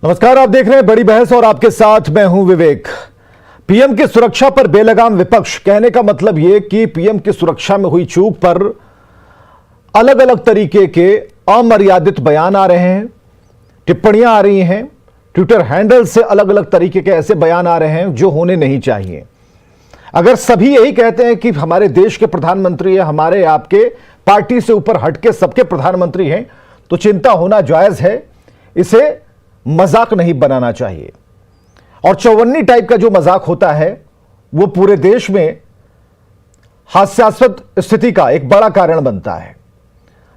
नमस्कार, आप देख रहे हैं बड़ी बहस और आपके साथ मैं हूं विवेक। पीएम की सुरक्षा पर बेलगाम विपक्ष, कहने का मतलब यह कि पीएम की सुरक्षा में हुई चूक पर अलग अलग तरीके के अमर्यादित बयान आ रहे हैं, टिप्पणियां आ रही हैं, ट्विटर हैंडल से अलग अलग तरीके के ऐसे बयान आ रहे हैं जो होने नहीं चाहिए। अगर सभी यही कहते हैं कि हमारे देश के प्रधानमंत्री है, हमारे आपके पार्टी से ऊपर हटके सबके प्रधानमंत्री हैं, तो चिंता होना जायज है। इसे मजाक नहीं बनाना चाहिए। और चौवन्नी टाइप का जो मजाक होता है वो पूरे देश में हास्यास्पद स्थिति का एक बड़ा कारण बनता है।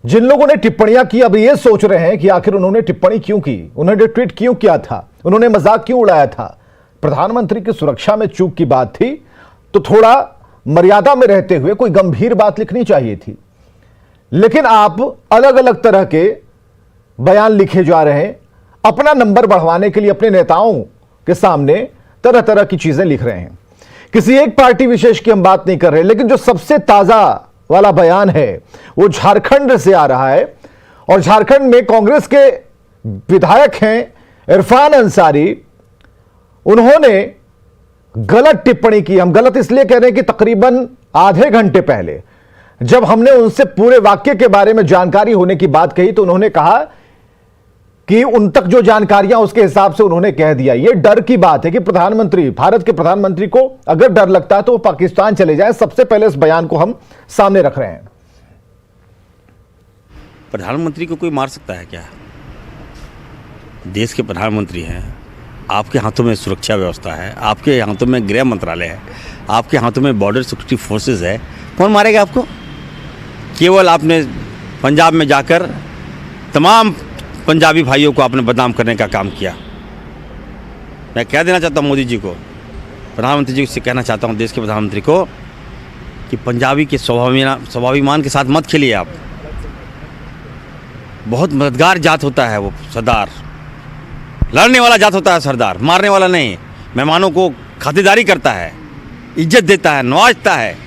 जिन लोगों ने टिप्पणियां की अब ये सोच रहे हैं कि आखिर उन्होंने टिप्पणी क्यों की, उन्होंने ट्वीट क्यों किया था, उन्होंने मजाक क्यों उड़ाया था। प्रधानमंत्री की सुरक्षा में चूक की बात थी तो थोड़ा मर्यादा में रहते हुए कोई गंभीर बात लिखनी चाहिए थी। लेकिन आप अलग अलग तरह के बयान लिखे जा रहे हैं, अपना नंबर बढ़वाने के लिए अपने नेताओं के सामने तरह तरह की चीजें लिख रहे हैं। किसी एक पार्टी विशेष की हम बात नहीं कर रहे, लेकिन जो सबसे ताजा वाला बयान है वो झारखंड से आ रहा है। और झारखंड में कांग्रेस के विधायक हैं इरफान अंसारी, उन्होंने गलत टिप्पणी की। हम गलत इसलिए कह रहे हैं कि तकरीबन आधे घंटे पहले जब हमने उनसे पूरे वाक्य के बारे में जानकारी होने की बात कही तो उन्होंने कहा कि उन तक जो जानकारियां उसके हिसाब से उन्होंने कह दिया। यह डर की बात है कि प्रधानमंत्री, भारत के प्रधानमंत्री को अगर डर लगता है तो वो पाकिस्तान चले जाए। सबसे पहले इस बयान को हम सामने रख रहे हैं। प्रधानमंत्री को कोई मार सकता है क्या? देश के प्रधानमंत्री हैं, आपके हाथों में सुरक्षा व्यवस्था है, आपके हाथों में गृह मंत्रालय है, आपके हाथों में बॉर्डर सिक्योरिटी फोर्सेज है। कौन मारेगा आपको? केवल आपने पंजाब में जाकर तमाम पंजाबी भाइयों को आपने बदनाम करने का काम किया। मैं कह देना चाहता हूँ मोदी जी को, प्रधानमंत्री जी से कहना चाहता हूँ, देश के प्रधानमंत्री को, कि पंजाबी के स्वाभिमान के साथ मत खेलिए आप। बहुत मददगार जात होता है वो सरदार, लड़ने वाला जात होता है सरदार, मारने वाला नहीं। मेहमानों को खातिरदारी करता है, इज्जत देता है, नवाजता है।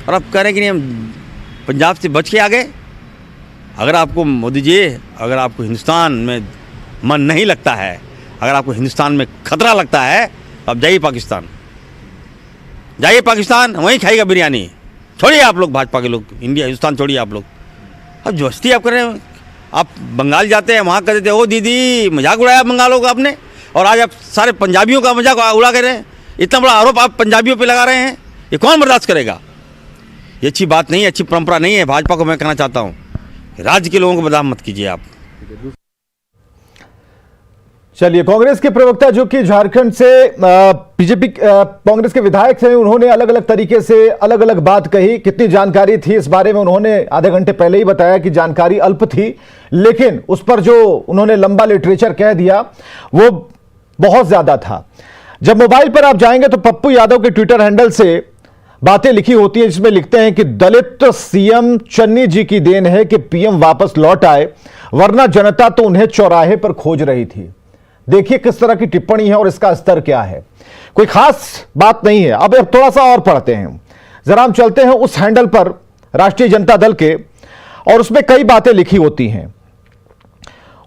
और आप कह रहे हैं कि नहीं हम पंजाब से बच के आ गए। अगर आपको मोदी जी, अगर आपको हिंदुस्तान में मन नहीं लगता है, अगर आपको हिंदुस्तान में खतरा लगता है, तो आप जाइए पाकिस्तान, जाइए पाकिस्तान, वहीं खाइएगा बिरयानी। छोड़िए आप लोग, भाजपा के लोग, इंडिया हिंदुस्तान छोड़िए आप लोग। अब जोस्ती आप कर रहे हैं। आप बंगाल जाते हैं, वहाँ कहते थे ओ दीदी, मजाक उड़ाया बंगालों का आपने, और आज आप सारे पंजाबियों का मजाक उड़ा कर रहे हैं। इतना बड़ा आरोप आप पंजाबियों पर लगा रहे हैं, ये कौन बर्दाश्त करेगा? ये अच्छी बात नहीं है, अच्छी परंपरा नहीं है। भाजपा को मैं कहना चाहता हूँ, राज्य के लोगों को बदनाम मत कीजिए आप। चलिए, कांग्रेस के प्रवक्ता जो कि झारखंड से बीजेपी कांग्रेस के विधायक थे, उन्होंने अलग अलग तरीके से अलग अलग बात कही। कितनी जानकारी थी इस बारे में उन्होंने आधे घंटे पहले ही बताया कि जानकारी अल्प थी, लेकिन उस पर जो उन्होंने लंबा लिटरेचर कह दिया वो बहुत ज्यादा था। जब मोबाइल पर आप जाएंगे तो पप्पू यादव के ट्विटर हैंडल से बातें लिखी होती है, जिसमें लिखते हैं कि दलित सीएम चन्नी जी की देन है कि पीएम वापस लौट आए, वरना जनता तो उन्हें चौराहे पर खोज रही थी। देखिए किस तरह की टिप्पणी है और इसका स्तर क्या है। कोई खास बात नहीं है। अब थोड़ा सा और पढ़ते हैं, जरा हम चलते हैं उस हैंडल पर, राष्ट्रीय जनता दल के, और उसमें कई बातें लिखी होती हैं।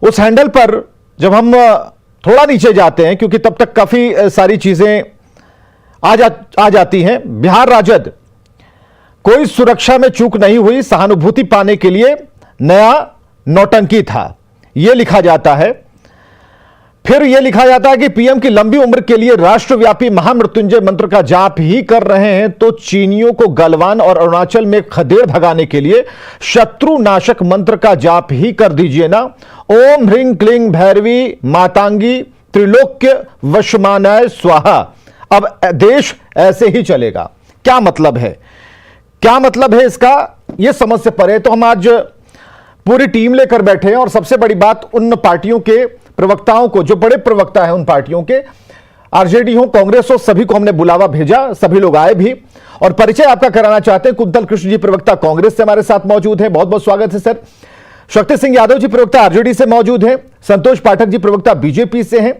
उस हैंडल पर जब हम थोड़ा नीचे जाते हैं, क्योंकि तब तक काफी सारी चीजें आ जाती हैं। बिहार राजद, कोई सुरक्षा में चूक नहीं हुई, सहानुभूति पाने के लिए नया नौटंकी था, यह लिखा जाता है। फिर यह लिखा जाता है कि पीएम की लंबी उम्र के लिए राष्ट्रव्यापी महामृत्युंजय मंत्र का जाप ही कर रहे हैं तो चीनियों को गलवान और अरुणाचल में खदेड़ भगाने के लिए शत्रु नाशक मंत्र का जाप ही कर दीजिए ना। ओम ह्रीं क्लीं भैरवी मातांगी त्रिलोक्य वशमानाय स्वाहा। अब देश ऐसे ही चलेगा। क्या मतलब है, क्या मतलब है इसका, यह समझ से परे। तो हम आज पूरी टीम लेकर बैठे हैं और सबसे बड़ी बात, उन पार्टियों के प्रवक्ताओं को, जो बड़े प्रवक्ता हैं उन पार्टियों के, आरजेडी हो, कांग्रेस हो, सभी को हमने बुलावा भेजा, सभी लोग आए भी। और परिचय आपका कराना चाहते हैं, कुंतल कृष्ण जी प्रवक्ता कांग्रेस से हमारे साथ मौजूद है, बहुत बहुत स्वागत है सर। शक्ति सिंह यादव जी प्रवक्ता आरजेडी से मौजूद हैं, संतोष पाठक जी प्रवक्ता बीजेपी से हैं,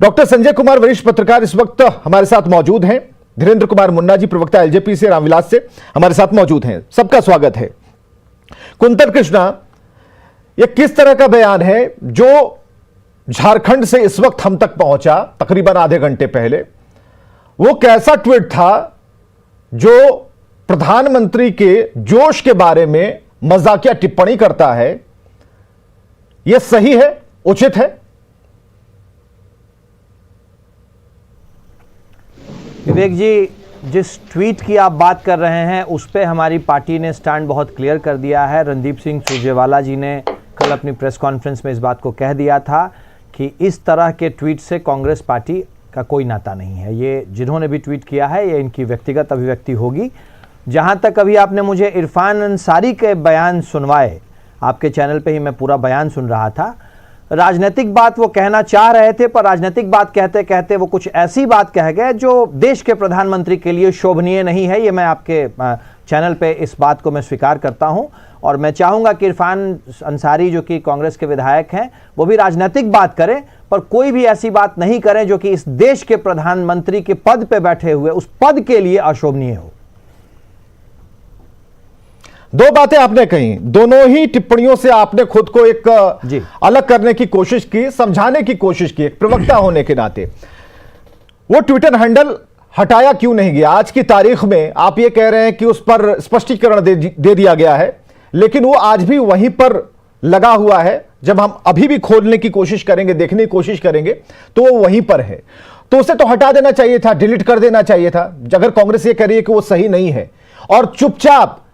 डॉक्टर संजय कुमार वरिष्ठ पत्रकार इस वक्त हमारे साथ मौजूद हैं, धीरेन्द्र कुमार मुन्ना जी प्रवक्ता एलजेपी से, रामविलास से हमारे साथ मौजूद हैं। सबका स्वागत है। कुंतल कृष्णा, यह किस तरह का बयान है जो झारखंड से इस वक्त हम तक पहुंचा तकरीबन आधे घंटे पहले, वो कैसा ट्वीट था जो प्रधानमंत्री के जोश के बारे में मजाकिया टिप्पणी करता है? यह सही है, उचित है? विवेक जी, जिस ट्वीट की आप बात कर रहे हैं उस पे हमारी पार्टी ने स्टैंड बहुत क्लियर कर दिया है। रणदीप सिंह सुरजेवाला जी ने कल अपनी प्रेस कॉन्फ्रेंस में इस बात को कह दिया था कि इस तरह के ट्वीट से कांग्रेस पार्टी का कोई नाता नहीं है। ये जिन्होंने भी ट्वीट किया है ये इनकी व्यक्तिगत अभिव्यक्ति होगी। जहां तक अभी आपने मुझे इरफान अंसारी के बयान सुनवाए, आपके चैनल पे ही मैं पूरा बयान सुन रहा था, राजनीतिक बात वो कहना चाह रहे थे पर राजनीतिक बात कहते कहते वो कुछ ऐसी बात कह गए जो देश के प्रधानमंत्री के लिए शोभनीय नहीं है। ये मैं आपके चैनल पे इस बात को मैं स्वीकार करता हूं और मैं चाहूंगा कि इरफान अंसारी जो कि कांग्रेस के विधायक हैं वो भी राजनीतिक बात करें पर कोई भी ऐसी बात नहीं करें जो कि इस देश के प्रधानमंत्री के पद पे बैठे हुए उस पद के लिए अशोभनीय हो। दो बातें आपने कही, दोनों ही टिप्पणियों से आपने खुद को एक अलग करने की कोशिश की, समझाने की कोशिश की एक प्रवक्ता होने के नाते। वो ट्विटर हैंडल हटाया क्यों नहीं गया? आज की तारीख में आप ये कह रहे हैं कि उस पर स्पष्टीकरण दे दिया गया है, लेकिन वो आज भी वहीं पर लगा हुआ है। जब हम अभी भी खोलने की कोशिश करेंगे, देखने की कोशिश करेंगे, तो वो वहीं पर है। तो उसे तो हटा देना चाहिए था, डिलीट कर देना चाहिए था। अगर कांग्रेस ये कह रही है कि वो सही नहीं है और चुपचाप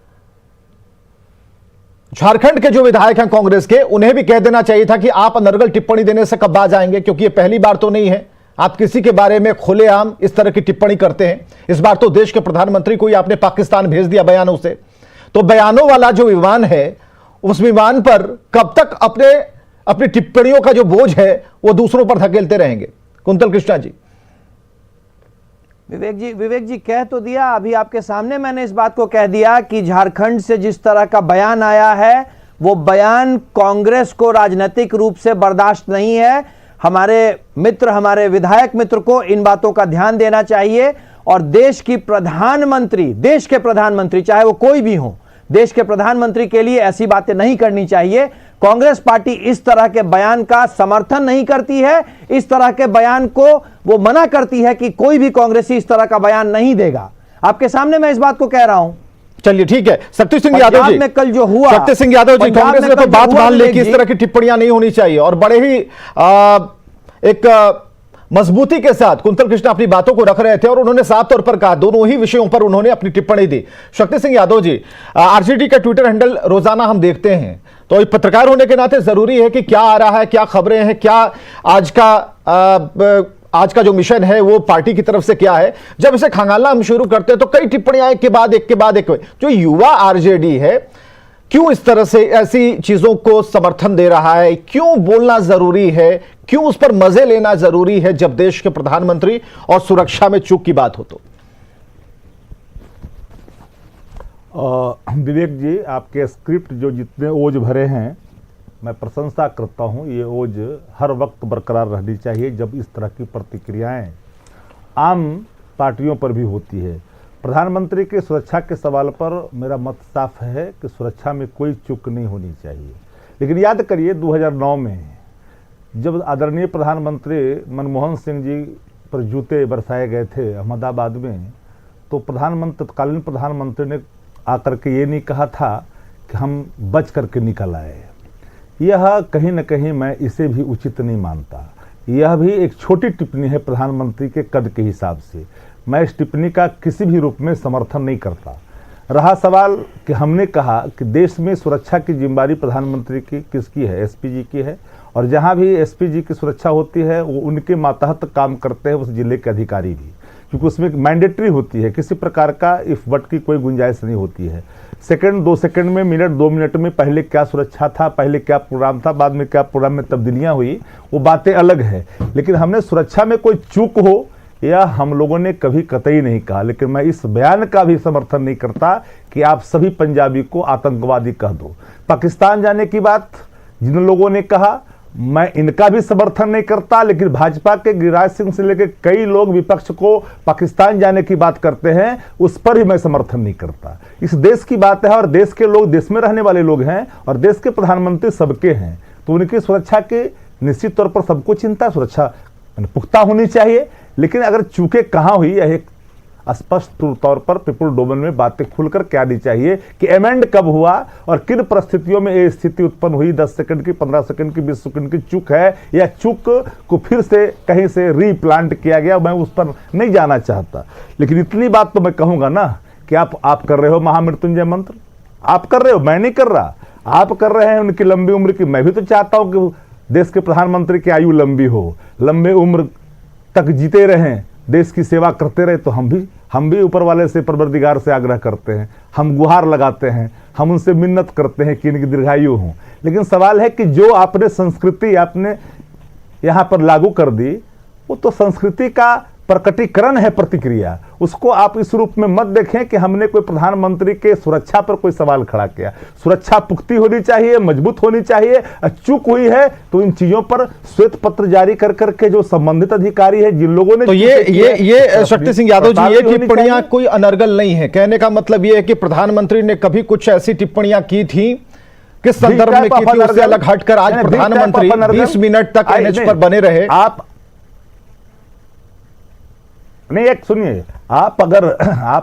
झारखंड के जो विधायक हैं कांग्रेस के, उन्हें भी कह देना चाहिए था कि आप अनर्गल टिप्पणी देने से कब बाज आएंगे, क्योंकि ये पहली बार तो नहीं है आप किसी के बारे में खुलेआम इस तरह की टिप्पणी करते हैं। इस बार तो देश के प्रधानमंत्री को ही आपने पाकिस्तान भेज दिया बयानों से। तो बयानों वाला जो विमान है, उस विमान पर कब तक अपनी टिप्पणियों का जो बोझ है वो दूसरों पर धकेलते रहेंगे? कुंतल कृष्णा जी। विवेक जी कह तो दिया, अभी आपके सामने मैंने इस बात को कह दिया कि झारखंड से जिस तरह का बयान आया है वो बयान कांग्रेस को राजनीतिक रूप से बर्दाश्त नहीं है। हमारे मित्र, हमारे विधायक मित्र को इन बातों का ध्यान देना चाहिए और देश के प्रधानमंत्री चाहे वो कोई भी हो, देश के प्रधानमंत्री के लिए ऐसी बातें नहीं करनी चाहिए। कांग्रेस पार्टी इस तरह के बयान का समर्थन नहीं करती है, इस तरह के बयान को वो मना करती है कि कोई भी कांग्रेसी इस तरह का बयान नहीं देगा। आपके सामने मैं इस बात को कह रहा हूं। चलिए ठीक है। शक्ति सिंह यादव जी, में कल जो हुआ, शक्ति सिंह यादव जी, कांग्रेस ने तो बात मान ली कि इस तरह की टिप्पणियां नहीं होनी चाहिए और बड़े ही एक मजबूती के साथ कुंतल कृष्ण अपनी बातों को रख रहे थे और उन्होंने साफ तौर पर कहा, दोनों ही विषयों पर उन्होंने अपनी टिप्पणी दी। शक्ति सिंह यादव जी, आरजेडी का ट्विटर हैंडल रोजाना हम देखते हैं, तो एक पत्रकार होने के नाते जरूरी है कि क्या आ रहा है, क्या खबरें हैं, क्या आज का जो मिशन है वो पार्टी की तरफ से क्या है। जब इसे खंगालना हम शुरू करते हैं तो कई टिप्पणियां एक के बाद एक। जो युवा आरजेडी है क्यों इस तरह से ऐसी चीजों को समर्थन दे रहा है? क्यों बोलना जरूरी है? क्यों उस पर मजे लेना जरूरी है जब देश के प्रधानमंत्री और सुरक्षा में चूक की बात हो? तो विवेक जी, आपके स्क्रिप्ट जो जितने ओज भरे हैं मैं प्रशंसा करता हूं। ये ओज हर वक्त बरकरार रहनी चाहिए जब इस तरह की प्रतिक्रियाएं आम पार्टियों पर भी होती है। प्रधानमंत्री की सुरक्षा के सवाल पर मेरा मत साफ है कि सुरक्षा में कोई चूक नहीं होनी चाहिए। लेकिन याद करिए 2009 में जब आदरणीय प्रधानमंत्री मनमोहन सिंह जी पर जूते बरसाए गए थे अहमदाबाद में, तो तत्कालीन प्रधानमंत्री ने आकर के ये नहीं कहा था कि हम बच करके निकल आए। यह कहीं न कहीं मैं इसे भी उचित नहीं मानता। यह भी एक छोटी टिप्पणी है प्रधानमंत्री के कद के हिसाब से। मैं इस टिप्पणी का किसी भी रूप में समर्थन नहीं करता। रहा सवाल कि हमने कहा कि देश में सुरक्षा की जिम्मेदारी प्रधानमंत्री की किसकी है? एसपीजी की है, और जहां भी एसपीजी की सुरक्षा होती है वो उनके मातहत काम करते हैं उस जिले के अधिकारी भी, क्योंकि उसमें मैंडेटरी होती है, किसी प्रकार का इफ वट की कोई गुंजाइश नहीं होती है। सेकंड 2 सेकंड में, मिनट 2 मिनट में पहले क्या सुरक्षा था, पहले क्या प्रोग्राम था, बाद में क्या प्रोग्राम में तब्दीलियां हुई, वो बातें अलग है। लेकिन हमने सुरक्षा में कोई चूक हो या हम लोगों ने कभी कतई नहीं कहा। लेकिन मैं इस बयान का भी समर्थन नहीं करता कि आप सभी पंजाबी को आतंकवादी कह दो। पाकिस्तान जाने की बात जिन लोगों ने कहा, मैं इनका भी समर्थन नहीं करता। लेकिन भाजपा के गिरिराज सिंह से लेकर कई लोग विपक्ष को पाकिस्तान जाने की बात करते हैं, उस पर भी मैं समर्थन नहीं करता। इस देश की बात है और देश के लोग देश में रहने वाले लोग हैं और देश के प्रधानमंत्री सबके हैं, तो उनकी सुरक्षा के निश्चित तौर पर सबको चिंता सुरक्षा पुख्ता होनी चाहिए, लेकिन अगर चूके कहाँ हुई यह एक स्पष्ट तौर पर पीपुल डोमेन में बातें खुलकर क्या आनी चाहिए कि अमेंड कब हुआ और किन परिस्थितियों में ये स्थिति उत्पन्न हुई, 10 सेकंड की, 15 सेकंड की, 20 सेकंड की चूक है या चूक को फिर से कहीं से रीप्लांट किया गया, मैं उस पर नहीं जाना चाहता। लेकिन इतनी बात तो मैं कहूंगा ना कि आप कर रहे हो महामृत्युंजय मंत्र, आप कर रहे हो, मैं नहीं कर रहा, आप कर रहे हैं उनकी लंबी उम्र की। मैं भी तो चाहता हूं कि देश के प्रधानमंत्री की आयु लंबी हो, लंबे उम्र तक जीते रहें, देश की सेवा करते रहे। तो हम भी ऊपर वाले से, परवरदिगार से आग्रह करते हैं, हम गुहार लगाते हैं, हम उनसे मिन्नत करते हैं कि इनकी दीर्घायु हो। लेकिन सवाल है कि जो आपने संस्कृति आपने यहाँ पर लागू कर दी, वो तो संस्कृति का प्रकटीकरण है, प्रतिक्रिया। उसको आप इस रूप में मत देखें कि हमने कोई प्रधानमंत्री के सुरक्षा पर कोई सवाल खड़ा किया। सुरक्षा पुख्ती होनी चाहिए, मजबूत होनी चाहिए। चूक हुई है तो इन चीजों पर श्वेत पत्र जारी कर करके जो संबंधित अधिकारी है, जिन लोगों ने, तो ये शक्ति सिंह यादव जी, ये टिप्पणियां कोई अनर्गल नहीं है। कहने का मतलब ये है कि प्रधानमंत्री ने कभी कुछ ऐसी टिप्पणियां की थी, किस संदर्भ में की थी, उससे अलग हटकर आज प्रधानमंत्री 20 मिनट तक एनएच पर बने रहे। आप नहीं, एक सुनिए, आप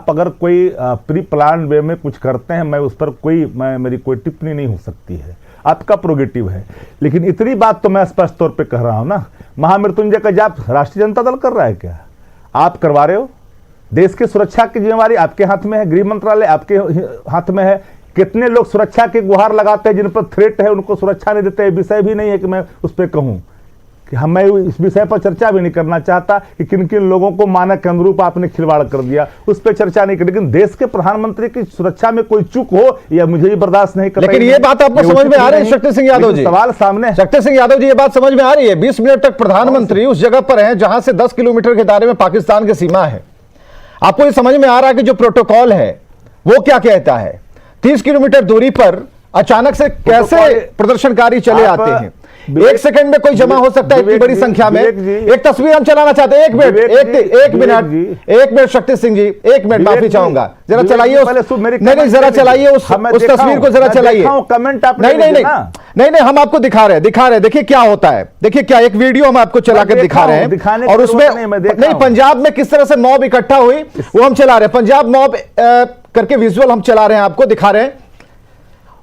अगर कोई प्री प्लान वे में कुछ करते हैं, मैं उस पर मेरी कोई टिप्पणी नहीं हो सकती है, आपका प्रोगेटिव है। लेकिन इतनी बात तो मैं स्पष्ट तौर पे कह रहा हूं ना, महामृत्युंजय का जाप राष्ट्रीय जनता दल कर रहा है क्या? आप करवा रहे हो। देश की सुरक्षा की जिम्मेवारी आपके हाथ में है, गृह मंत्रालय आपके हाथ में है। कितने लोग सुरक्षा की गुहार लगाते हैं, जिन पर थ्रेट है, उनको सुरक्षा नहीं देते। विषय भी नहीं है कि मैं उस पर कहूं कि मैं इस विषय पर चर्चा भी नहीं करना चाहता कि किन किन लोगों को मानक के अनुरूप आपने खिलवाड़ कर दिया, उस पर चर्चा नहीं कर। लेकिन देश के प्रधानमंत्री की सुरक्षा में कोई चूक हो, या मुझे ही बर्दाश्त नहीं करना। लेकिन ये बात आपको समझ में आ रही है शक्ति सिंह यादव जी? सवाल सामने, शक्ति सिंह यादव जी, ये बात समझ में आ रही है? 20 मिनट तक प्रधानमंत्री उस जगह पर हैं जहां से 10 किलोमीटर के दायरे में पाकिस्तान की सीमा है। आपको ये समझ में आ रहा है कि जो प्रोटोकॉल है वो क्या कहता है? 30 किलोमीटर दूरी पर अचानक से कैसे प्रदर्शनकारी चले आते हैं? एक सेकंड में कोई जमा हो सकता है इतनी बड़ी संख्या में। एक तस्वीर हम चलाना चाहते हैं। एक मिनट शक्ति सिंह जी, एक मिनट माफी चाहूंगा, जरा चलाइए नहीं, जरा चलाइए उस तस्वीर को, जरा चलाइए। कमेंट आप नहीं, हम आपको दिखा रहे हैं। देखिए क्या होता है, देखिए क्या, एक वीडियो हम आपको चलाकर दिखा रहे हैं, और उसमें नहीं, पंजाब में किस तरह से मॉब इकट्ठा हुई वो हम चला रहे हैं। पंजाब मॉब करके विजुअल हम चला रहे हैं, आपको दिखा रहे हैं।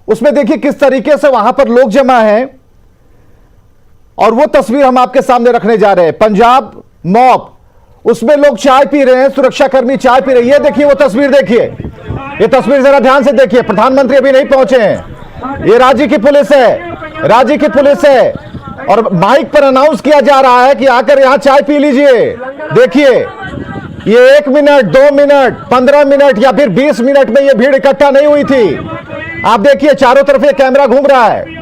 उसमें देखिए किस तरीके से वहां पर लोग जमा हैं, और वो तस्वीर हम आपके सामने रखने जा रहे हैं। पंजाब मॉब, उसमें लोग चाय पी रहे हैं, सुरक्षाकर्मी चाय पी रहे हैं। ये देखिए वो तस्वीर, देखिए ये तस्वीर जरा ध्यान से देखिए। प्रधानमंत्री अभी नहीं पहुंचे हैं। ये राज्य की पुलिस है, राज्य की पुलिस है, और माइक पर अनाउंस किया जा रहा है कि आकर यहां चाय पी लीजिए। देखिए ये 1 मिनट, 2 मिनट, 15 मिनट या फिर 20 मिनट में ये भीड़ इकट्ठा नहीं हुई थी। आप देखिए चारों तरफ ये कैमरा घूम रहा है।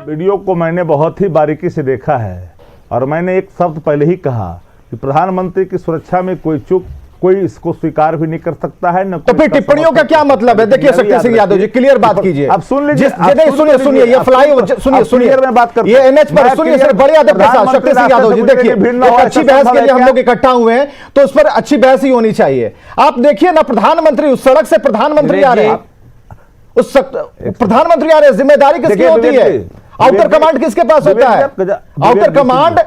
वीडियो को मैंने बहुत ही बारीकी से देखा है, और मैंने एक शब्द पहले ही कहा कि प्रधानमंत्री की सुरक्षा में कोई चूक, कोई इसको स्वीकार भी नहीं कर सकता है। न तो फिर टिप्पणियों का क्या मतलब है? देखिए शक्ति सिंह यादव जी, क्लियर बात कीजिए। अब सुन लीजिए, सुनिए, ये फ्लाईओवर सुनिए, मैं बात करता हूं, ये एनएच पर सुनिए सर, बड़े अदब के साथ शक्ति सिंह यादव जी, देखिए एक अच्छी बहस के लिए हम लोग इकट्ठा हुए हैं, तो उस पर अच्छी बहस ही होनी चाहिए। आप देखिए ना, प्रधानमंत्री उस सड़क से प्रधानमंत्री आ रहे हैं, उस प्रधानमंत्री आ रहे हैं, जिम्मेदारी किसकी होती है? आउटर कमांड किसके पास होता है? आउटर कमांड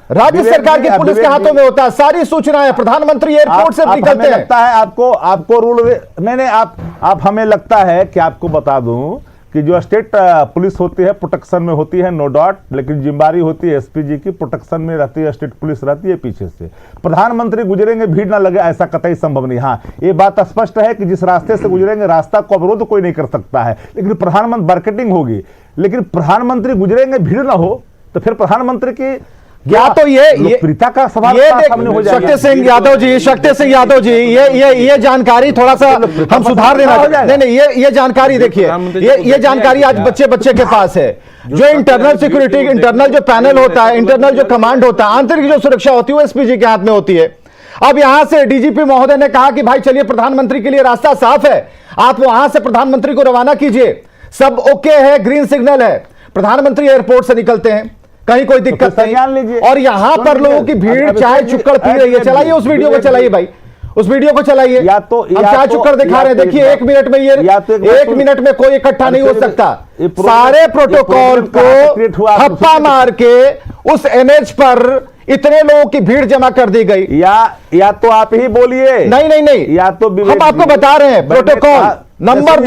राज्य सरकार की पुलिस के हाथों में होता है। सारी सूचनाएं प्रधानमंत्री एयरपोर्ट से निकलते हैं। लगता है आपको रूल नहीं, आप हमें लगता है कि आपको बता दूं कि जो स्टेट पुलिस होती है प्रोटेक्शन में होती है, नो डाउट, लेकिन जिम्मेदारी होती है एसपीजी की, प्रोटेक्शन में रहती है, स्टेट पुलिस रहती है पीछे से। प्रधानमंत्री गुजरेंगे भीड़ ना लगे, ऐसा कतई संभव नहीं। हाँ, ये बात स्पष्ट है कि जिस रास्ते से गुजरेंगे रास्ता को अवरोध कोई नहीं कर सकता है, लेकिन प्रधानमंत्री मार्केटिंग होगी। लेकिन प्रधानमंत्री गुजरेंगे भीड़ ना हो तो फिर प्रधानमंत्री की या तो ये प्रीता का सवाल हो जाएगा। शक्ति सिंह यादव जी, ये जानकारी थोड़ा सा हम सुधार देना। नहीं, ये जानकारी देखिए, ये जानकारी आज बच्चे के पास है। जो इंटरनल सिक्योरिटी, इंटरनल जो पैनल होता है, इंटरनल जो कमांड होता है, आंतरिक जो सुरक्षा होती है, वो एसपीजी के हाथ में होती है। अब यहां से डीजीपी महोदय ने कहा कि भाई चलिए, प्रधानमंत्री के लिए रास्ता साफ है, आप वहां से प्रधानमंत्री को रवाना कीजिए, सब ओके है, ग्रीन सिग्नल है। प्रधानमंत्री एयरपोर्ट से निकलते हैं, कहीं कोई दिक्कत नहीं, और यहां पर लोगों की भीड़ चाय चुक्कड़ पी रही है। चलाइए उस वीडियो को, चलाइए भाई, उस वीडियो को चलाइए। या तो हम चाह चुकर दिखा रहे हैं, देखिए 1 मिनट में ये एक मिनट में कोई इकट्ठा नहीं हो सकता। सारे प्रोटोकॉल को ठप्पा मार के उस एनएच पर इतने लोगों की भीड़ जमा कर दी गई। या तो आप ही बोलिए। नहीं, या तो हम आपको बता रहे हैं प्रोटोकॉल नंबर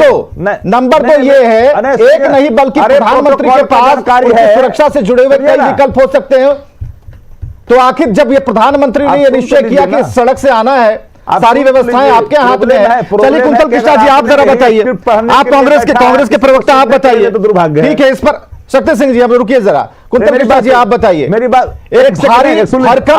2 ये है, एक नहीं बल्कि प्रधानमंत्री के पास सुरक्षा से जुड़े हुए कई विकल्प हो सकते हैं। तो आखिर जब ये प्रधानमंत्री ने ये निश्चय किया कि सड़क से आना है, सारी व्यवस्थाएं आपके हाथ में है। चलिए कुंतल कृष्णा जी आप जरा बताइए, आप कांग्रेस के प्रवक्ता, आप बताइए। ठीक है, इस पर शक्ति सिंह जी अब रुकिए जरा। कुंतल कृष्णा जी आप बताइए। मेरी बात एक भारी हरकत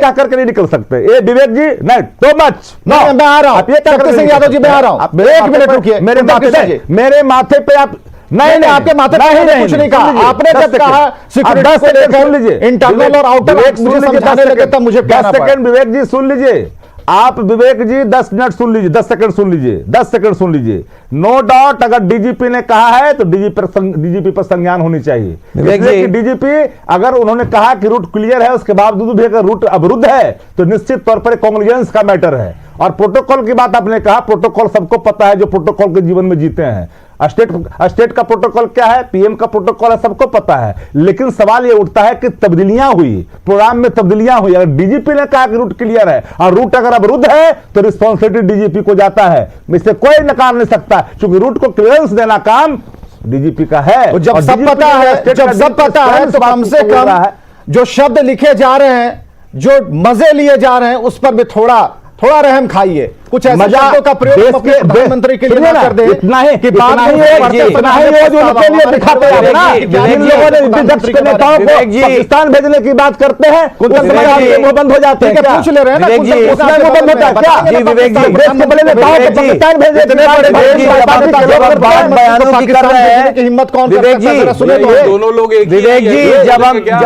क्या करके नहीं निकल सकते। ए विवेक जी नहीं टू मच। मैं आ रहा हूं, शक्ति सिंह यादव जी मैं आ रहा हूं, 1 मिनट रुकिए। मेरे माथे पे आप नहीं आपके माथे पे कुछ नहीं कहा आपने। जब कहा सिक्योरिटी को लेकर इंटरनल और आउटर मुझे समझाने लगे तब मुझे 10 सेकंड विवेक जी सुन लीजिए। आप विवेक जी 10 मिनट सुन लीजिए, 10 सेकंड सुन लीजिए, 10 सेकंड सुन लीजिए। नो डाउट अगर डीजीपी ने कहा है तो डीजीपी पर संज्ञान होनी चाहिए। इसलिए कि डीजीपी अगर उन्होंने कहा कि रूट क्लियर है, उसके बावजूद भी अगर रूट अवरुद्ध है तो निश्चित तौर पर कॉन्ग्लुएंस का मैटर है। और प्रोटोकॉल की बात आपने कहा, प्रोटोकॉल सबको पता है जो प्रोटोकॉल के जीवन में जीते हैं। स्टेट का प्रोटोकॉल क्या है, पीएम का प्रोटोकॉल है, सबको पता है। लेकिन सवाल यह उठता है कि तब्दीलियां हुई, प्रोग्राम में तब्दीलियां हुई। अगर डीजीपी ने कहा कि रूट क्लियर है और रूट अगर अवरुद्ध है तो रिस्पॉन्सिबिलिटी डीजीपी को जाता है, इससे कोई नकार नहीं सकता, क्योंकि रूट को क्लियरेंस देना काम डीजीपी का है। जब सब पता है, जब सब पता है तो कम से कम जो शब्द लिखे जा रहे हैं, जो मजे लिए जा रहे हैं, उस पर भी थोड़ा रहम खाइए। कुछ ऐसे शब्दों का प्रयोग अपने प्रधानमंत्री के लिए कर दे। इतना ही उनके लिए दिखाते हैं ना, जिन लोगों ने विपक्ष के नेताओं को पाकिस्तान भेजने की बात करते हैं वो बंद हो जाते हैं। पूछ ले रहे हैं ना, वो बंद होता है क्या? विवेक जी पाकिस्तान भेजने की बयानों की कर रहे हैं, हिम्मत कौन विवेक जी सुने दोनों लोग विवेक जी जब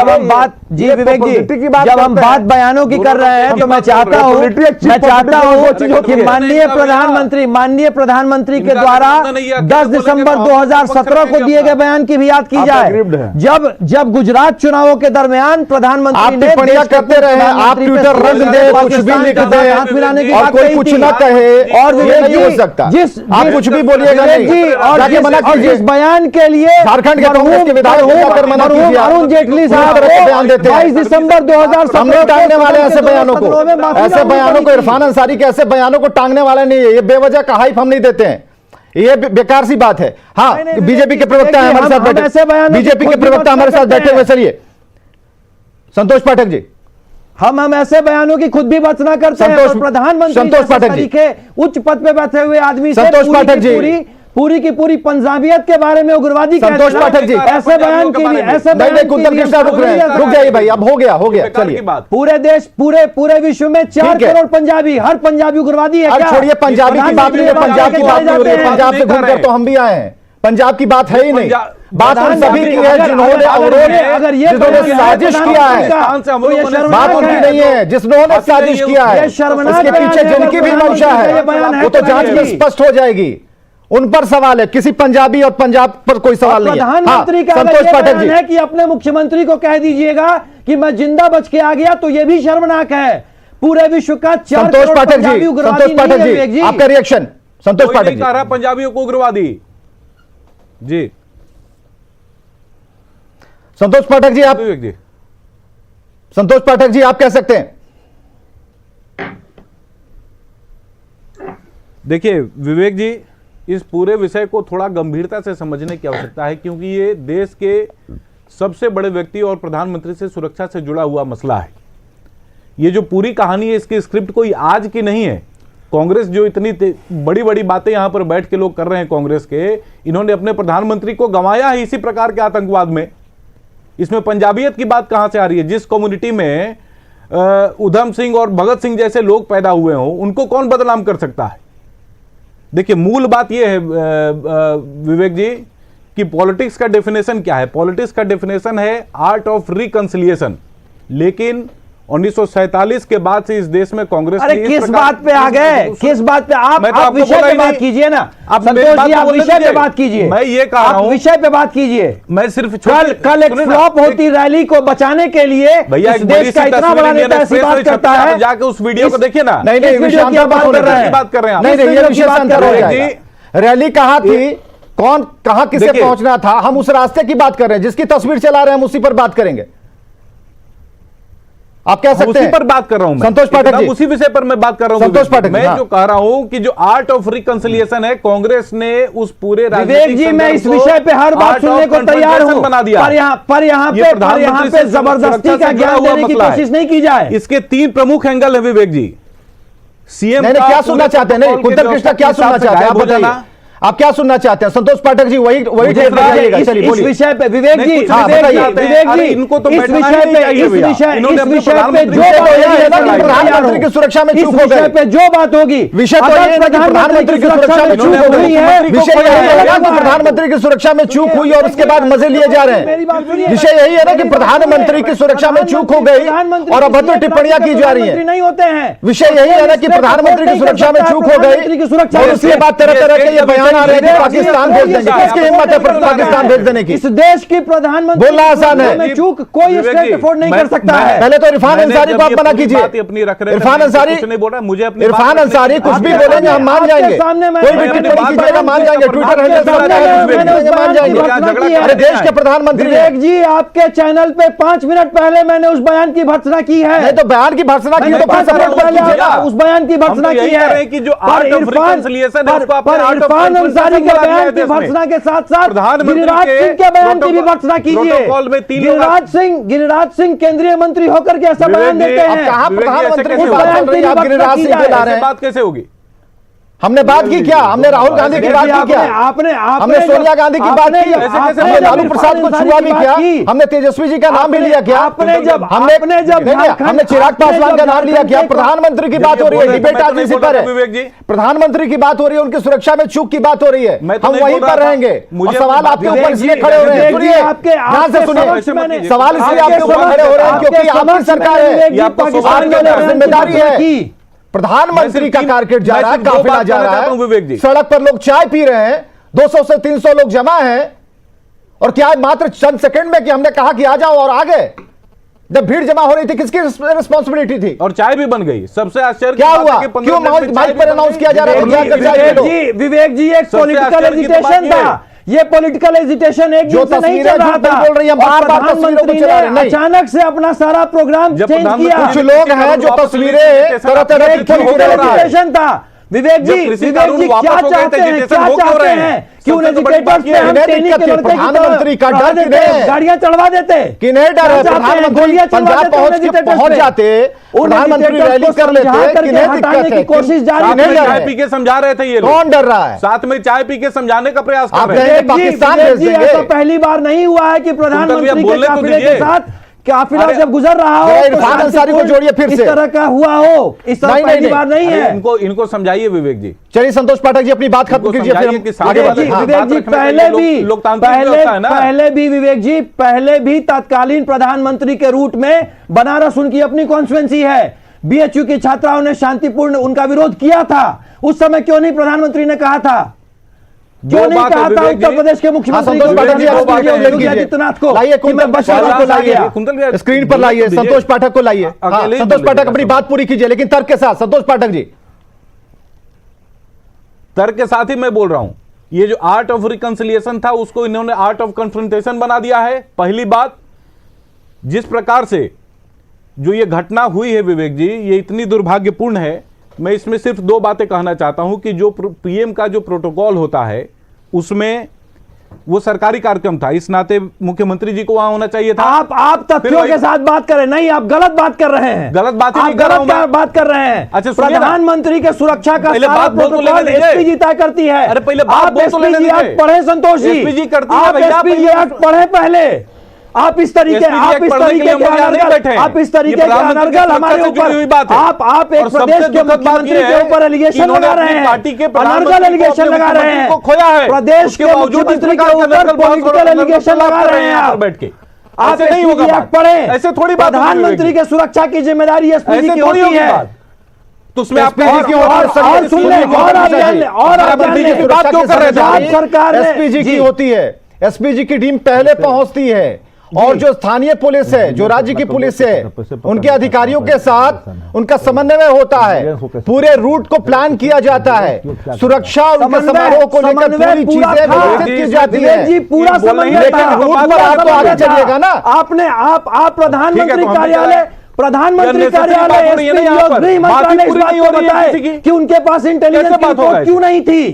हम बात जब हम बात बयानों की कर रहे हैं तो मैं चाहता हूं कि माननीय प्रधानमंत्री के द्वारा 10 दिसंबर 2017 को दिए गए बयान की भी याद की जाए। जब गुजरात चुनावों के दरमियान प्रधानमंत्री ने टिप्पणियां करते रहे, आप ट्विटर रख दे, कुछ भी लिख दे, हाथ मिलाने की और बात कोई कुछ ना कहे, और विवेक जी हो सकता, आप कुछ भी बोलिएगा नहीं। और जिस बयान के लिए झारखंड के कांग्रेस के विधायक अरुण जेटली साहब बयान देते हैं 22 दिसंबर 2017 टांगने वाले ऐसे बयानों को इरफान अंसारी के ऐसे बयानों को टांगने वाला नहीं है। ये बेवजह का हाइप हम नहीं देते हैं, ये बेकार सी बात है। हाँ, बीजेपी के प्रवक्ता हमारे साथ बैठे, बीजेपी के प्रवक्ता हमारे साथ बैठे हुए, चलिए संतोष पाठक जी। हम ऐसे बयानों की खुद भी भर्त्सना करते हैं। प्रधानमंत्री संतोष पाठक जी के उच्च पद पे बैठे हुए आदमी से संतोष पाठक जी पूरी की पूरी पंजाबियत के बारे में उग्रवादी संतोष पाठक जी ऐसे बयान के लिए नहीं कुंतल कृष्णा रुक जाइए भाई, अब हो गया चलिए। पूरे देश पूरे विश्व में 4 करोड़ पंजाबी, हर पंजाबी उग्रवादी है क्या? छोड़िए पंजाबी की बात नहीं है, पंजाब की बात नहीं हो रही है। पंजाब से घूमकर तो हम भी आए हैं, पंजाब की बात है ही नहीं। बात उन सभी की है जिन्होंने साजिश किया है, बात उनकी नहीं है जिन्होंने साजिश किया है। इसके पीछे जिनकी भी मंशा है वो तो जांच में स्पष्ट हो जाएगी, उन पर सवाल है, किसी पंजाबी और पंजाब पर कोई सवाल नहीं है। प्रधानमंत्री का संतोष पाठक जी है कि अपने मुख्यमंत्री को कह दीजिएगा कि मैं जिंदा बच के आ गया, तो यह भी शर्मनाक है। पूरे विश्व का 4 संतोष पाठक जी आपका रिएक्शन। संतोष पाठक जी पंजाबियों को उग्रवादी जी, संतोष पाठक जी आप संतोष पाठक जी आप कह सकते हैं। देखिए विवेक जी, इस पूरे विषय को थोड़ा गंभीरता से समझने की आवश्यकता है, क्योंकि ये देश के सबसे बड़े व्यक्ति और प्रधानमंत्री से सुरक्षा से जुड़ा हुआ मसला है। ये जो पूरी कहानी है, इसकी स्क्रिप्ट कोई आज की नहीं है। कांग्रेस जो इतनी बड़ी बातें यहां पर बैठ के लोग कर रहे हैं कांग्रेस के, इन्होंने अपने प्रधानमंत्री को गंवाया है इसी प्रकार के आतंकवाद में। इसमें पंजाबियत की बात कहां से आ रही है? जिस कम्युनिटी में उधम सिंह और भगत सिंह जैसे लोग पैदा हुए हों, उनको कौन बदनाम कर सकता है? देखिए, मूल बात यह है विवेक जी कि पॉलिटिक्स का डेफिनेशन क्या है। पॉलिटिक्स का डेफिनेशन है आर्ट ऑफ रिकंसिलिएशन, लेकिन 1947 के बाद से इस देश में कांग्रेस अरे ने इस किस प्रकार- बात पे आ गए, किस बात पे? मैं तो आप आपको विषय बोला पे ही बात नहीं। कीजिए ना आप मेरी संतोष बात जी, तो आप बोलने विषय पे दीजिए। बात कीजिए। मैं ये कह रहा आप हूं, विषय पे बात कीजिए। मैं सिर्फ कल एक सुनिए ना, फ्लॉप होती रैली को बचाने के लिए भैया इस एक देश बड़ी का सी इतना तस्वीर बड़ा इंडियन नेता ऐसी एक्सप्रेस बात में करता छपी, है। आप जाके उस वीडियो को देखिए ना। नहीं नहीं, इस वीडियो की विषयांतर आप बात मत कर रहे होने हैं। बात कर रहे हैं आप। नहीं इस नहीं, ये वीडियो की बात विषयांतर कर हो रहे हैं। जाएगा। रैली कहाँ थी, कौन कहाँ किसे देखिए। पहुंचना था, हम उस रास्ते की बात कर रहे हैं। जिसकी तस्वीर चला रहे हैं हम उसी पर बात करेंगे। आप कह सकते उसी हैं पर बात कर रहा हूं मैं। संतोष पाठक एकदम जी, उसी विषय पर मैं बात कर रहा हूं। संतोष पाठक जी, मैं हाँ। जो कह रहा हूं कि जो आर्ट ऑफ रिकंसिलिएशन है, कांग्रेस ने उस पूरे विवेक जी, मैं इस विषय पे हर बात सुनने को तैयार हूं, बना दिया। पर यहाँ पे जबरदस्ती का ज्ञान देने की कोशिश नहीं की जाए। इसके 3 प्रमुख एंगल है विवेक जी। सीएम नहीं नहीं, क्या सुनना चाहते हैं? नहीं, कुंदन कृष्णा क्या सुनना चाहते हैं? आप बताइए, आप क्या सुनना चाहते हैं? संतोष पाठक जी वही टेप लगाइएगा। चलिए इस बोलिए। विषय पे विवेक जी, हाँ, विवेक बताइए। जी, इनको तो इस बैठना ही विषय नहीं पे चाहिए भैया। इन्होंने अपने जो प्रधानमंत्री विषय तो यही है ना कि बात प्रधानमंत्री की सुरक्षा में चूक हो इस विषय गई। पे जो बात होगी, विषय तो अगर यही है ना कि प्रधानमंत्री की सुरक्षा में चूक हो गई है। विषय यही है ना कि प्रधानमंत्री की सुरक्षा में चूक हुई और उसके बाद मजे लिए जा रहे हैं। विषय यही है ना कि प्रधानमंत्री की सुरक्षा में चूक हो गई और अभद्र टिप्पणियां की जा रही हैं। नहीं होते हैं। विषय यही है ना कि प्रधानमंत्री की सुरक्षा में चूक हो गई और उसके बाद तरह तरह के ये बयान आ रहे हैं कि पाकिस्तान भेज देंगे। किसकी हिम्मत है पाकिस्तान भेज देने की? इस देश की प्रधानमंत्री बोलना आसान है। में चूक कोई स्टेट अफोर्ड नहीं कर सकता है। पहले तो इरफान अंसारी को आप मना कीजिए। इरफान अंसारी नहीं बोल रहा, मुझे अपनी इरफान अंसारी कुछ भी बोलेंगे हम मान जाएंगे। कोई भी टिप्पणी कीजिएगा मान जाएंगे। ट्विटर हैंडल से मान जाएंगे। अरे देश के प्रधानमंत्री विवेक जी, आपके चैनल पे 5 मिनट पहले मैंने उस बयान की भर्त्सना की है। नहीं तो बयान की भर्त्सना की तो फिर सपोर्ट मत कीजिएगा। उस बयान की भर्त्सना की है कि जो आर्ट ऑफ रिकंसिलिएशन है उसको अपने आर्ट ऑफ इरफान अंसारी के बयान की देश में। भर्त्सना के साथ साथ प्रधानमंत्री गिरिराज के सिंह के बयान की भी भर्त्सना प्रोटोकॉल में कीजिए। 3 लोग गिरिराज सिंह केंद्रीय मंत्री होकर के ऐसा बयान देते अब हैं। कहां विवेक जी, प्रधानमंत्री ऐसे की कैसे बात होगा? चल रही है? आप गिरिराज सिंह के ला रहे ऐसे हैं। बात कैसे होगी? हमने बात की क्या? हमने राहुल गांधी की बात की क्या? हमने सोनिया गांधी की बात की? हमने लालू प्रसाद को छुआ भी क्या? हमने तेजस्वी जी का नाम भी लिया क्या? हमने चिराग पासवान का नाम लिया क्या? प्रधानमंत्री की बात हो रही है, डिबेट आज इसी पर है। विवेक जी, प्रधानमंत्री की बात हो रही है, उनकी सुरक्षा में चूक की बात हो रही है। मैं तो हम नहीं वहीं बोल रहा पर था। रहेंगे मुझे और सवाल अपनी आपके बात- ऊपर इसलिए खड़े हो रहे हैं। सुनिए, ध्यान से सुनिए, सवाल इसलिए आपके ऊपर खड़े हो रहे हैं क्योंकि आपकी सरकार है, ये आपका पाकिस्तान सवाल वाले जिम्मेदारी बयान है। की। प्रधानमंत्री का कारकेट जा रहा है, मैं सिर्फ दो काफिला बात जा कहना रहा चाहता हूं, विवेक जी। है, सड़क पर लोग चाय पी रहे हैं, 200 से 300 लोग जमा हैं और क्या मात्र चंद सेकंड में कि हमने कहा कि आ जाओ और आ गए। जब भीड़ जमा हो रही थी किसकी रिस्पॉन्सिबिलिटी थी? और चाय भी बन गई। सबसे आश्चर्य की क्या बात है हुआ? कि 15 क्यों मिनट में चाय माइक भी पर बन अनाउंस गई। किया जा रहा था? क्या कर जाए लोग? विवेक जी, एक सबसे पॉलिटिकल आश्चर्य की तो बात एजिटेशन ये था। ये पॉलिटिकल एजिटेशन एक जो दिन से नहीं तस्वीरें चल रहा झूठ था। बोल रही हैं, और बार-बार तस्वीरों को प्रधानमंत्री चला रहे हैं। ने नहीं। अचानक से अपना सारा प्रोग्राम जब चेंज प्रधानमंत्री किया। कुछ लोग हैं जो तस्वीरें तरह तरह की खींच पॉलिटिकल रहे हैं। एजिटेशन था। विवेक जी, जब कृषि विवेक कानून जी वापस क्या हो गए थे, चाहते हैं? एजिटेशन क्या हो क्यों चाहते रहे हैं हैं? कि उन सबसे तो बड़ी बात एजिटेटर्स पे ये है, हम इन्हें टेनी दिक्कत के है, लड़के की प्रधानमंत्री का चढ़ा डर देते, किन्हें है? गाड़ियां चढ़वा देते। किन्हें डर है? क्या चाहते हैं? प्रधानमंत्री गोलियां चलवा पंजाब देते पहुंच उन एजिटेटर्स पहुंच पे। जाते, उन प्रधानमंत्री एजिटेटर्स रैली को कर लेते, समझा करके किन्हें हटाने दिक्कत की है? कोशिश जारी साथ में किन्हें डर चाय है? पी के समझा रहे थे ये लोग। कौन डर रहा है? साथ में चाय पी के समझाने का प्रयास कर आप रहे हैं। कहेंगे विवेक जी, पाकिस्तान विवेक भेज जी, देंगे। ऐसा पहली बार नहीं हुआ है कि प्रधानमंत्री के बोलने तो काफिले के दीजिए। साथ काफिला अरे, जब गुजर रहा हो जरा तो इरफान अंसारी को जोड़िए फिर इस से। तरह का हुआ हो, इस तरह नहीं, पहली नहीं, बार नहीं अरे है। इनको समझाइए विवेक जी। चलिए संतोष पाठक जी अपनी बात खत्म इनको कीजिए, फिर समझाइए हम कि सामने आगे वाले बढ़ते हैं। हाँ, विवेक बात जी, रखने के पहले लिए भी लोकतांत्रिक व्यवस्था है ना। पहले भी विवेक जी, पहले भी तत्कालीन प्रधानमंत्री के रूट में बनारस उनकी अपनी कॉन्स्टिट्यूएंसी है। बीएचयू की छात्राओं ने शांतिपूर्ण उनका विरोध किया था। उस समय क्यों नहीं प्रधानमंत्री ने कहा था? क्यों नहीं कहा था उत्तर प्रदेश के मुख्यमंत्री संतोष पाठक जी आप योगी आदित्यनाथ को लाइए, कि मैं बस वाला को लाइए, स्क्रीन पर लाइए, संतोष पाठक को लाइए। हाँ, अकेले ही संतोष बोल पाठक लीजिए, अपनी बात पूरी कीजिए लेकिन तर्क के साथ। संतोष पाठक जी, तर्क के साथ ही मैं बोल रहा हूं, ये जो आर्ट ऑफ रिकंसिलिएशन था उसको इन्होंने आर्ट ऑफ कन्फ्रंटेशन बना दिया है। पहली बात, जिस प्रकार से जो ये घटना हुई है विवेक जी, ये इतनी दुर्भाग्यपूर्ण है। मैं इसमें सिर्फ 2 बातें कहना चाहता हूं कि जो पीएम का जो प्रोटोकॉल होता है उसमें वो सरकारी कार्यक्रम था, इस नाते मुख्यमंत्री जी को वहां होना चाहिए था। आप तथ्यों के साथ बात करें, नहीं आप गलत बात कर रहे हैं। गलत बात ही आप नहीं कर रहा हूं गलत मैं। बात कर रहे हैं। अच्छा, सुनिए ना। प्रधानमंत्री के सुरक्षा का पहले सारा बात बोल तो लेने प्रोटोकॉल दीजिए। एसपीजी तय करती है। अरे पहले बात आप बोल तो लेने एसपीजी दीजिए। एक्ट पढ़े संतोष जी, एसपीजी करती है आप भैया, एसपीजी पहले एक्ट पढ़े पहले। आप इस तरीके SPG आप एक्ट इस पढ़ने के लिए तरीके हम के यहाँ नहीं अनर्गल बैठे हैं। आप इस तरीके ये के प्रधानमंत्री की अनर्गल सुरक्षा हमारे से जुड़ी हुई ऊपर बात है। आप एक और सबसे प्रदेश के दुखद बात मुख्यमंत्री ये के है ऊपर कि एलिगेशन इन्होंने लगा रहे अपनी हैं, पार्टी के अनर्गल प्रधानमंत्री को एलिगेशन अपने लगा रहे मुख्यमंत्री हैं, को खोया है। प्रदेश उसके के बावजूद इस मुख्यमंत्री के प्रकार का ऊपर नकलबाज और पॉलिटिकल एलिगेशन नकलबाज लगा कर रहे हैं यहाँ पर आप। बैठ के। आप ऐसे नहीं होगा SPG बात। एक्ट पढ़े, ऐसे थोड़ी बात होगी प्रधानमंत्री विवेक के सुरक्षा की जिम्मेदारी एसपीजी ऐसे की थोड़ी होती होगी है। बात। तो उसमें आप SPG की होती है, और सुन ले, और आप जान ले, और आप जान ले, की बात क्यों कर रहे थे आप? आप सरकार ने एसपीजी की जी। होती है, एसपीजी की टीम पहले पहुंचती है और जो स्थानीय पुलिस है, जो राज्य की पुलिस है, उनके अधिकारियों के साथ उनका समन्वय होता है, पूरे रूट को प्लान किया जाता है, सुरक्षा उनके समारोह को लेकर पूरी चीजें व्यवस्थित की जाती है। जी पूरा समन्वय लेकिन था, रूट पर आप तो आगे चलिएगा ना। आपने आप प्रधानमंत्री कार्यालय Unnecessary बात हो रही है ना एसपीजी यहाँ और पर। गृह बात ही मंत्रालय इस पूरी बात नहीं को हो रही है बताए किसी की। कि उनके पास इंटेलिजेंस कैसे की बात होगा रिपोर्ट क्यों नहीं थी।